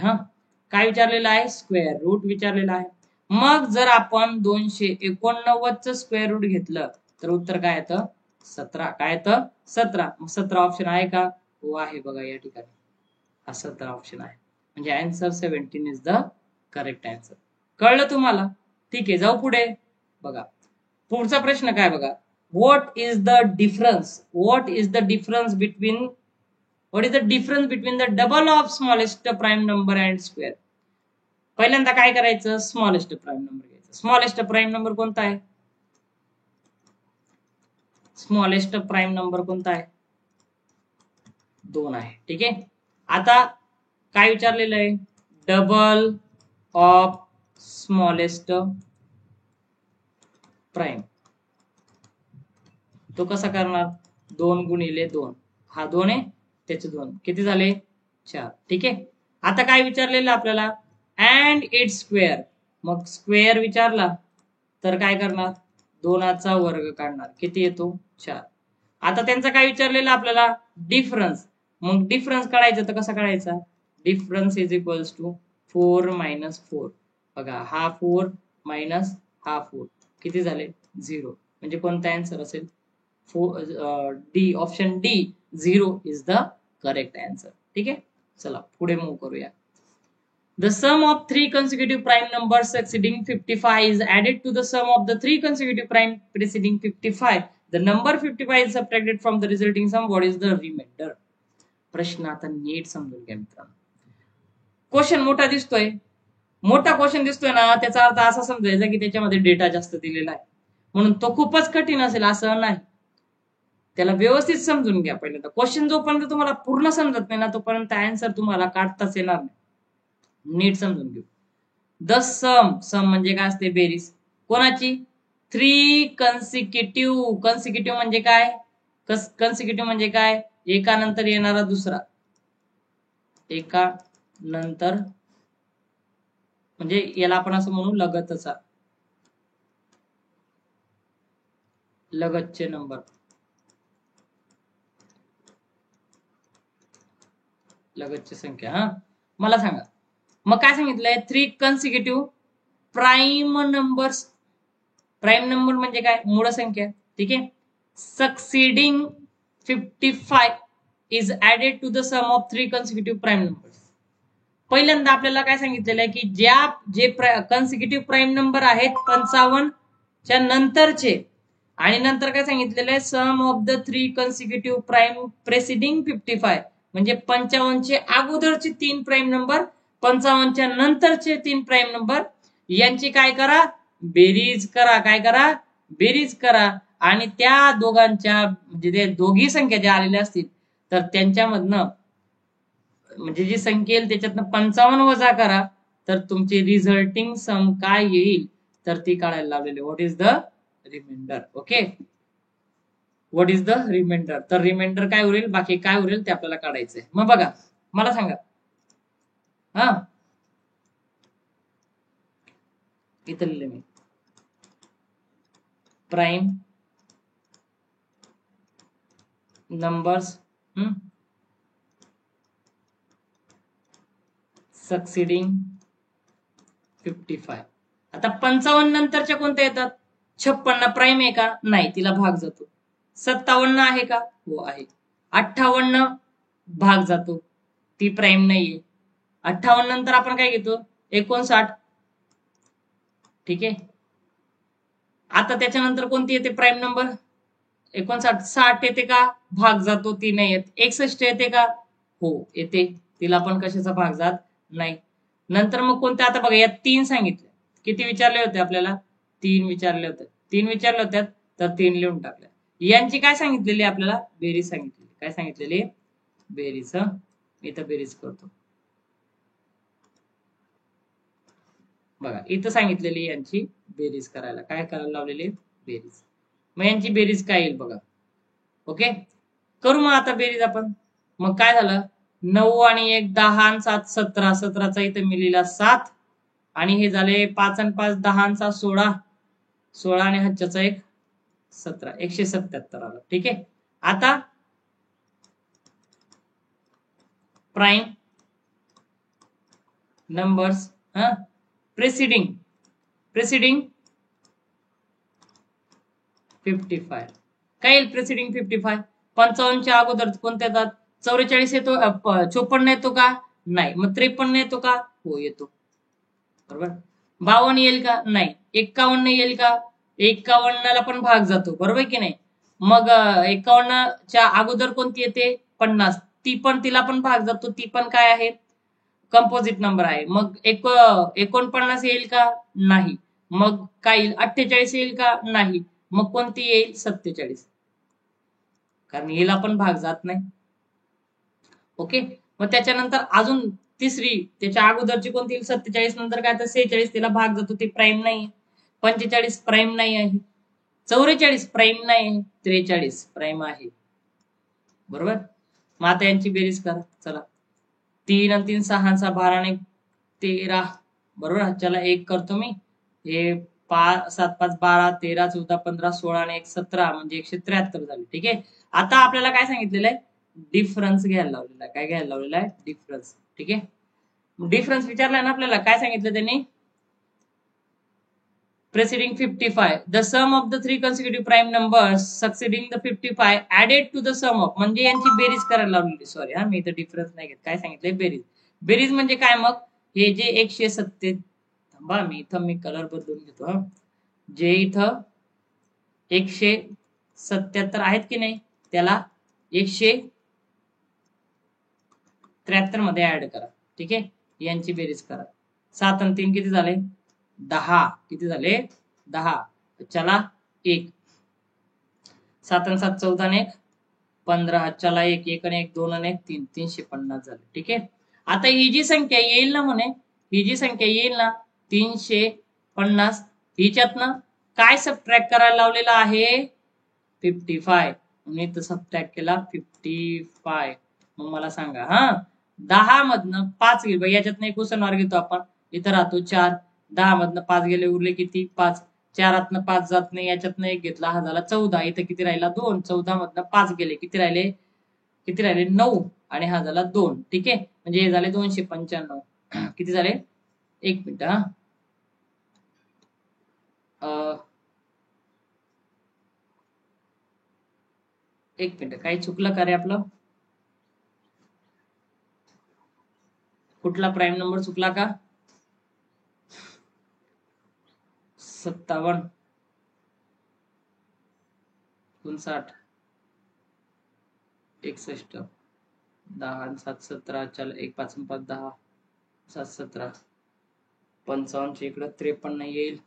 काय विचारलेलं आहे स्क्वेअर रूट विचारलेलं आहे. मग जर आपण 289चं स्क्वेअर रूट घेतलं तर उत्तर काय येतं 17. काय येतं 17. मग 17 ऑप्शन आहे का हो आहे बघा या ठिकाणी हा 17 ऑप्शन आहे. म्हणजे answer 17 is the correct answer. कळलं तुम्हाला. ठीक आहे जाऊ पुढे. बघा पुढचा प्रश्न काय बघा. what is the difference between the double of smallest prime number and square. पहिल्यांदा काय करायचं स्मॉलेस्ट प्राईम नंबर घ्यायचं. स्मॉलेस्ट प्राईम नंबर कोणता आहे स्मॉलेस्ट प्राईम नंबर कोणता आहे 2 आहे. ठीक आहे. आता काय विचारलेलं आहे डबल ऑफ स्मॉलेस्ट प्राईम. तो कसा करणार 2 गुणिले 2. हा 2 आहे त्याचे 2 किती झाले 4. ठीक आहे. आता काय विचारलेलं आपल्याला अँड इट्स स्क्वेअर. मग स्क्वेअर विचारला तर काय करणार 2चा वर्ग काढणार किती येतो 4. आता त्यांचा काय विचारलेलं आपल्याला डिफरन्स. मग डिफरन्स काढायचा तर कसा काढायचा difference is equals to 4 minus 4. बघा हा 4 मायनस हा 4 किती झाले 0. म्हणजे कोणता आन्सर असेल D option D 0 is the correct answer. ठीक आहे. चला पुढे मूव्ह करूया. The sum of 3 consecutive prime numbers exceeding 55 is added to the sum of the 3 consecutive prime preceding 55. The number 55 is subtracted from the resulting sum. What is the remainder? प्रश्न आता नीट समजून घ्या मित्रांनो. क्वेश्चन मोठा दिसतोय. मोठा question दिसतोय ना त्याचा अर्थ असा समजायचा की त्याच्यामध्ये डेटा जास्त दिलेला आहे म्हणून तो खूपच कठीण असेल असं नाही. त्याला व्यवस्थित समजून घ्या. पहिल्यांदा क्वेश्चन जोपर्यंत तुम्हाला पूर्ण समजत नाही ना तोपर्यंत आन्सर तुम्हाला काढताच येणार नाही. नीट समजून घेऊ. द सम म्हणजे काय असते बेरीज कोणाची 3 कन्सिक्युटिव्ह म्हणजे काय कन्सिक्युटिव्ह म्हणजे काय एका नंतर येणारा दुसरा एका नंतर म्हणजे याला आपण असं म्हणू लगतचे नंबर लगतची संख्या. मला सांगा मग काय सांगितलंय 3 consecutive prime numbers. Prime number म्हणजे काय मूळ संख्या. ठीक आहे. Succeeding 55 is added to the sum of 3 consecutive prime numbers. पहिल्यांदा आपल्याला काय सांगितलेलं आहे की जे कन्सिक्युटिव्ह प्राईम नंबर आहेत 55च्या नंतरचे आणि नंतर काय सांगितलेलं आहे sum of the 3 consecutive prime preceding 55 म्हणजे 55चे अगोदरचे 3 प्राईम नंबर 55च्या नंतरचे 3 प्राईम नंबर यांची काय करा बेरीज करा. काय करा बेरीज करा आणि त्या दोघांच्या म्हणजे ते दोघी संख्या ज्या आलेल्या असतील तर त्यांच्यामधनं म्हणजे जी संख्या येईल त्याच्यातनं 55 वजा करा तर तुमची रिझल्टिंग सम काय येईल तर ती काढायला लावलेली. What is the remainder. Okay what is the remainder. तर रिमाइंडर काय उरेल बाकी काय उरेल ते आपल्याला काढायचंय. मग बघा मला सांगा इथं लिहिले मी प्राइम नंबर्स सक्सिडिंग 55. आता 55 नंतरच्या कोणत्या येतात? 56 प्राइम आहे का? नाही, तिला भाग जातो. 57 आहे का? हो आहे. 58 भाग जातो, ती प्राइम नाहीये. 58 नंतर आपण काय घेतो? 59. ठीक आहे. आता त्याच्यानंतर कोणती येते प्राइम नंबर? 59. 60 येते का? भाग जातो, ती नाही येत. 61 येते का? हो येते, तिला पण कशाचा भाग जात नाही. नंतर मग कोणत्या? आता बघा, या 3 सांगितले. किती विचारले होते आपल्याला? 3 विचारले होते. 3 विचारले होत्या तर 3 लिहून टाकल्या. यांची काय सांगितलेली आपल्याला? बेरीज सांगितलेली. काय सांगितलेली? बेरीज. इथं बेरीज करतो बघा, इथं सांगितलेली यांची बेरीज करायला. काय करायला लावलेली? बेरीज. मग यांची बेरीज काय येईल बघा. ओके, करू मग आता बेरीज आपण. मग काय झालं? 9 आणि 1 10 आणि 7 17. 17चा इथं मी लिहिला 7 आणि हे झाले 5 आणि 5 10 आणि 7 16. 16 आणि हातच्याचा 1 17. 177 आलं. ठीक आहे. आता प्राइम नंबर्स प्रेसिडिंग 55. काय येईल प्रेसिडिंग 55? 55च्या अगोदर कोणत्या येतात? 44 येतो, 54 येतो का? नाही. मग 53 येतो का? हो येतो. बरोबर. 52 येईल का? नाही. 51 येईल का? 51ला पण भाग जातो, बरोबर की नाही? मग 51च्या अगोदर कोणती येते? 50. ती पण, तिला पण भाग जातो, ती पण काय आहे? कंपोजिट नंबर आहे. मग 49 येईल का? नाही. मग काय येईल? 48 येईल का? नाही. मग कोणती येईल? 47, कारण हिला पण भाग जात नाही. ओके. मग त्याच्यानंतर अजून तिसरी, त्याच्या अगोदरची कोणती येईल? 47 नंतर काय? तर 46, तिला भाग जातो, ती प्राइम नाही. 45 प्राइम नाही आहे. 44 प्राइम नाही आहे. 43 प्राइम आहे. बरोबर. मग आता यांची बेरीज करा. चला, 3 आणि 3 6 6 12 आणि 13. बरोबर. चला, एक करतो मी. हे 7 5 12 13 14 15 16 आणि 1 17 म्हणजे 173 झाले. ठीक आहे. आता आपल्याला काय सांगितलेलं आहे? डिफरन्स घ्यायला लावलेला आहे. काय घ्यायला लावलेला आहे? डिफरन्स. ठीक आहे. डिफरन्स विचारलाय ना आपल्याला. काय सांगितलं त्यांनी? preceding 55, the sum of the three consecutive prime numbers succeeding the 55 added to the sum of, म्हणजे यांची बेरीज करायला लावलेली. सॉरी मी इथं डिफरन्स नाही घेत. काय सांगितलंय? बेरीज. बेरीज म्हणजे काय? मग हे जे 170, थांबा मी इथं कलर बदलून घेतो. जे इथं 177 आहेत की नाही, त्याला 173 मध्ये ऍड करा. ठीक आहे. यांची बेरीज करा. 7 आणि 3 किती झाले? 10. किती झाले? 10. चला 1. 7 आणि 7 14 आणि 1 15. चला 1 1 आणि 1 2 आणि 1 3. 350 झाले. ठीक आहे. आता ही जी संख्या येईल ना, म्हणे ही जी संख्या येईल ना 350, हिच्यातनं काय सबट्रॅक्ट करायला लावलेला आहे? 55. मी तर सबट्रॅक्ट केला 55. मग मला सांगा, 10 मधनं 5 गेले. याच्यातनं एक उसणवार घेतो आपण. इथं राहतो 4. 10 मधनं 5 गेले, उरले किती? 5. 4 5 जात नाही, याच्यातनं एक घेतला, हा झाला 14. इथं किती राहिला? 2. 14 मधनं 5 गेले, किती राहिले? 9. आणि हा झाला 2. ठीक आहे. म्हणजे हे झाले 295. किती झाले? एक मिनिट. एक मिनिट, काही चुकलं का रे आपलं? कुठला प्राइम नंबर चुकला का? 57 59 61 10 आणि 7 17. चला 1 5 5 10 7 17. 55 च्या इकडे 53 येईल.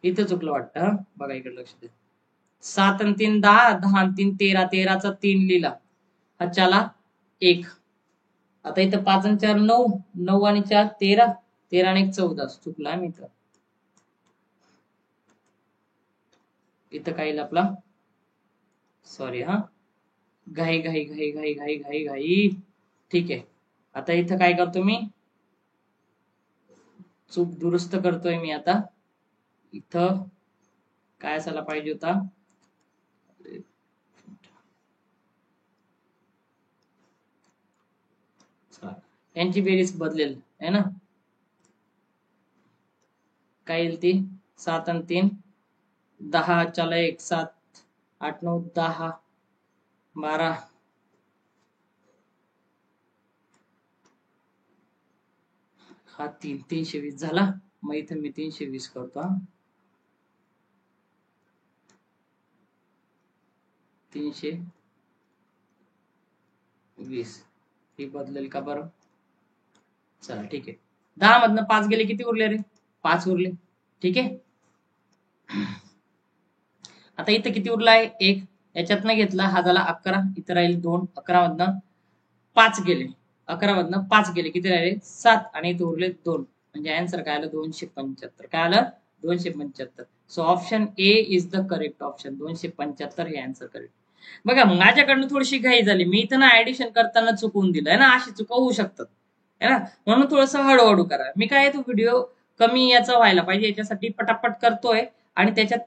इथं चुकलं वाटतं. बघा इकडे लक्ष द्या. 7 आणि 3 10, 10 आणि 3 13. 13चा 3 लिहिला. चला 1. आता इथं 5 आणि 4 9, 9 आणि 4 13. 13 आणि 14 चुकला मित्र. इथं काय येईल आपला, सॉरी हा, घाई घाई घाई घाई घाई घाई घाई. ठीक आहे, आता इथं काय करतो मी, चूक दुरुस्त करतोय मी. आता इथं काय असायला पाहिजे होता, यांची बेरीज बदलेल है ना. काय येईल ती, 7 आणि 3 10, चला 1 7 8 9 10 12, हा 320 झाला. मग इथं मी 320 करतो हा, 320 ही बदलेल का बरं. चला ठीक आहे, 10 मधनं 5 गेले, किती उरले रे, 5 उरले. ठीक आहे, आता इथं किती उरला आहे, 1. याच्यातनं घेतला, हा झाला 11, इथं राहील 2. 11 मधनं 5 गेले, 11 मधनं 5 गेले, किती राहिले 7, आणि इथे उरले 2. म्हणजे आन्सर काय आलं, 275. काय आलं, 275. So option A is the correct option. 275 हे आन्सर करेक्ट. बघा माझ्याकडनं थोडीशी घाई झाली, मी इथं ना ऍडिशन करताना चुकवून दिलंय ना, अशी चुका होऊ शकतात है ना, म्हणून थोडस हळूहळू करा. मी काय, तो व्हिडिओ कमी याचा व्हायला पाहिजे याच्यासाठी पटापट करतोय, आणि त्याच्यात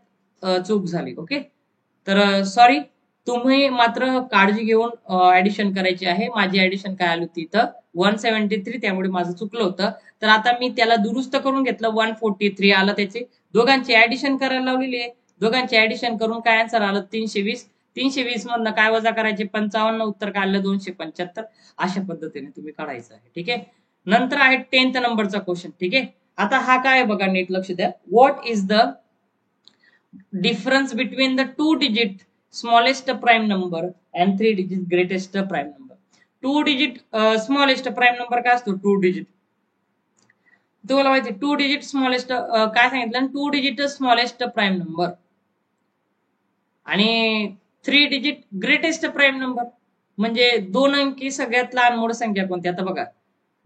चूक झाली. ओके, तर सॉरी. तुम्ही मात्र काळजी घेऊन ऍडिशन करायची आहे. माझी ऍडिशन काय आली होती इथं 173, त्यामुळे माझं चुकलं होतं. तर आता मी त्याला दुरुस्त करून घेतलं, 143 आलं. त्याचे दोघांची ऍडिशन करायला लावलेली आहे. दोघांची ऍडिशन करून काय आन्सर आलं, 320. 320 मधनं काय वजा करायचे, 55. उत्तर काय आलं, 275. अशा पद्धतीने तुम्ही काढायचं आहे. ठीक आहे, नंतर आहे 10th नंबरचा क्वेश्चन. ठीक आहे, आता हा काय बघा, नीट लक्ष द्या. What is the difference between the 2-digit smallest prime number and 3-digit greatest prime number. 2-digit smallest prime number काय असतो, 2-digit. तुम्हाला माहिती 2-digit smallest काय सांगितलं, 2-digit smallest prime number आणि 3-digit greatest prime number. म्हणजे 2 अंकी सगळ्यात लहान मोठी संख्या कोणती. आता बघा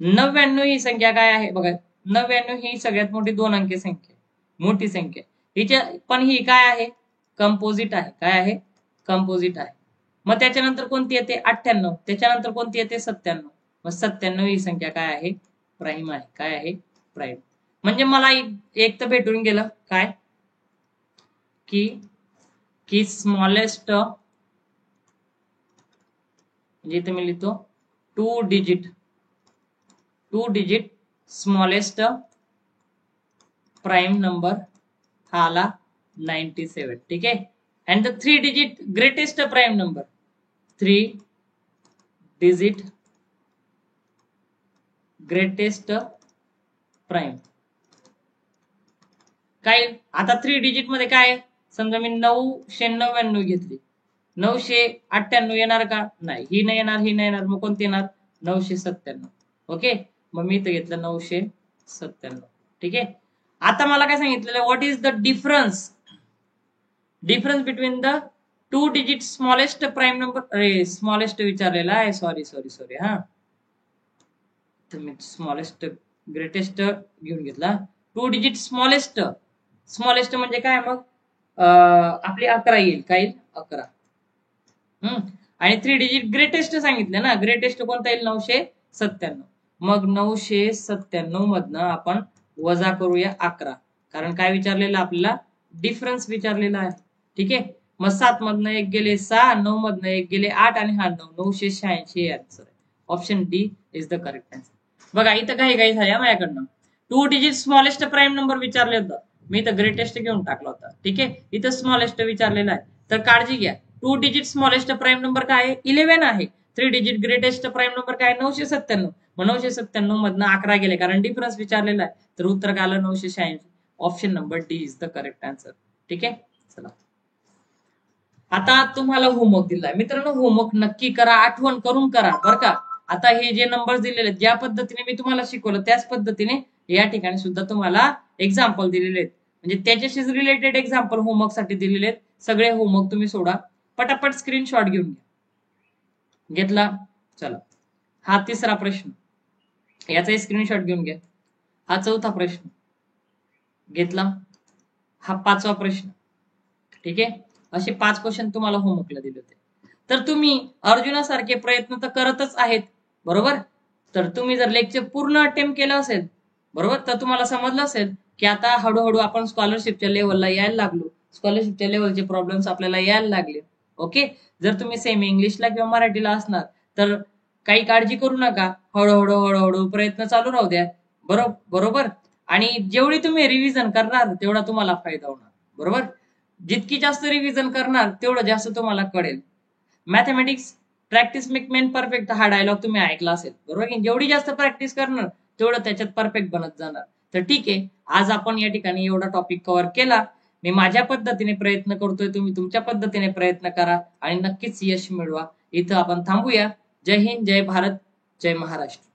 99 ही संख्या काय आहे, बघा 99 ही सगळ्यात मोठी 2 अंकी संख्या, मोठी संख्या. हिच्या पण ही काय आहे, कंपोजिट आहे. काय आहे, कंपोजिट आहे. मग त्याच्यानंतर कोणती येते, 98. त्याच्यानंतर कोणती येते, 97. मग 97 ही संख्या काय आहे, प्राईम आहे. काय आहे, प्राईम. म्हणजे मला एक तर भेटून गेलं काय, की स्मॉलेस्ट, म्हणजे इथे मी लिहितो 2 डिजिट स्मॉलेस्ट प्राईम नंबर हा आला 97. ठीक आहे, and the 3 digit greatest prime number, 3 digit greatest prime काय. आता 3 डिजिट मध्ये काय, समजा मी 999 घेतली, 998 येणार का, नाही, ही नाही येणार, ही नाही येणार. मग कोणती येणार, 997. ओके, मग मी इथं घेतलं 997. ठीक आहे, आता मला काय सांगितलेलं, what is the difference between the 2 digit smallest prime number. अरे स्मॉलेस्ट विचारलेला आहे, सॉरी हा, मी स्मॉलेस्ट ग्रेटेस्ट घेऊन घेतला. 2 डिजिट स्मॉलेस्ट म्हणजे काय, मग आपली 11 येईल. काय येईल, 11. आणि 3 डिजिट ग्रेटेस्ट सांगितलं ना, ग्रेटेस्ट कोणता येईल, 997. मग 997 मधनं आपण वजा करूया 11, कारण काय विचारलेलं आपल्याला, डिफरन्स विचारलेला आहे. ठीक आहे, मग 7 मधनं 1 गेले 6, 9 मधनं 1 गेले 8, आणि हा 9, 986 आन्सर आहे. Option D is the correct answer. बघा इथं काही झाल्या माझ्याकडनं. 2 डिजिट स्मॉलेस्ट प्राईम नंबर विचारले होतं, मी इथं ग्रेटेस्ट घेऊन टाकला होता. ठीक आहे, इथं स्मॉलेस्ट विचारलेला आहे, तर काळजी घ्या. 2 डिजिट स्मॉलेस्ट प्राईम नंबर काय आहे, 11 आहे. 3 डिजिट ग्रेटेस्ट प्राईम नंबर काय, 997. मग 997 मधनं 11 गेले, कारण डिफरन्स विचारलेला आहे, तर उत्तर काय आलं, 986. Option number D is the correct answer. ठीक आहे, चला आता तुम्हाला होमवर्क दिलाय मित्रांनो, होमवर्क नक्की करा, आठवण करून करा बरं का. आता हे जे नंबर दिलेले आहेत, ज्या पद्धतीने मी तुम्हाला शिकवलं त्याच पद्धतीने या ठिकाणी सुद्धा तुम्हाला एक्झाम्पल दिलेले आहेत, म्हणजे त्याच्याशीच रिलेटेड एक्झाम्पल होमवर्क साठी दिलेले आहेत. सगळे होमवर्क तुम्ही सोडा, पटापट स्क्रीनशॉट घेऊन घ्या. घेतला, चला हा 3रा प्रश्न, याचाही स्क्रीनशॉट घेऊन घ्या. हा 4था प्रश्न घेतला, हा 5वा प्रश्न. ठीक आहे, असे 5 क्वेश्चन तुम्हाला होमवर्कला दिले होते. तर तुम्ही अर्जुनासारखे प्रयत्न तर करतच आहेत, बरोबर. तर तुम्ही जर लेक्चर पूर्ण अटेम्प्ट केलं असेल, बरोबर, तर तुम्हाला समजलं असेल की आता हळूहळू आपण स्कॉलरशिपच्या लेवलला यायला लागलो, स्कॉलरशिपच्या लेवलचे प्रॉब्लेम्स आपल्याला यायला लागले. ओके, जर तुम्ही सेमी इंग्लिशला किंवा मराठीला असणार तर काही काळजी करू नका, हळूहळू हळूहळू प्रयत्न चालू राहू द्या. बरोबर. आणि जेवढी तुम्ही रिव्हिजन करणार तेवढा तुम्हाला फायदा होणार, बरोबर. जितकी जास्त रिव्हिजन करणार तेवढं जास्त तुम्हाला कळेल. Mathematics practice make main perfect हा डायलॉग तुम्ही ऐकला असेल, बरोबर की जेवढी जास्त प्रॅक्टिस करणार तेवढं त्याच्यात परफेक्ट बनत जाणार. तर ठीक आहे, आज आपण या ठिकाणी एवढा टॉपिक कव्हर केला. मी माझ्या पद्धतीने प्रयत्न करतोय, तुम्ही तुमच्या पद्धतीने प्रयत्न करा आणि नक्कीच यश मिळवा. इथं आपण थांबूया. जय हिंद, जय भारत, जय महाराष्ट्र.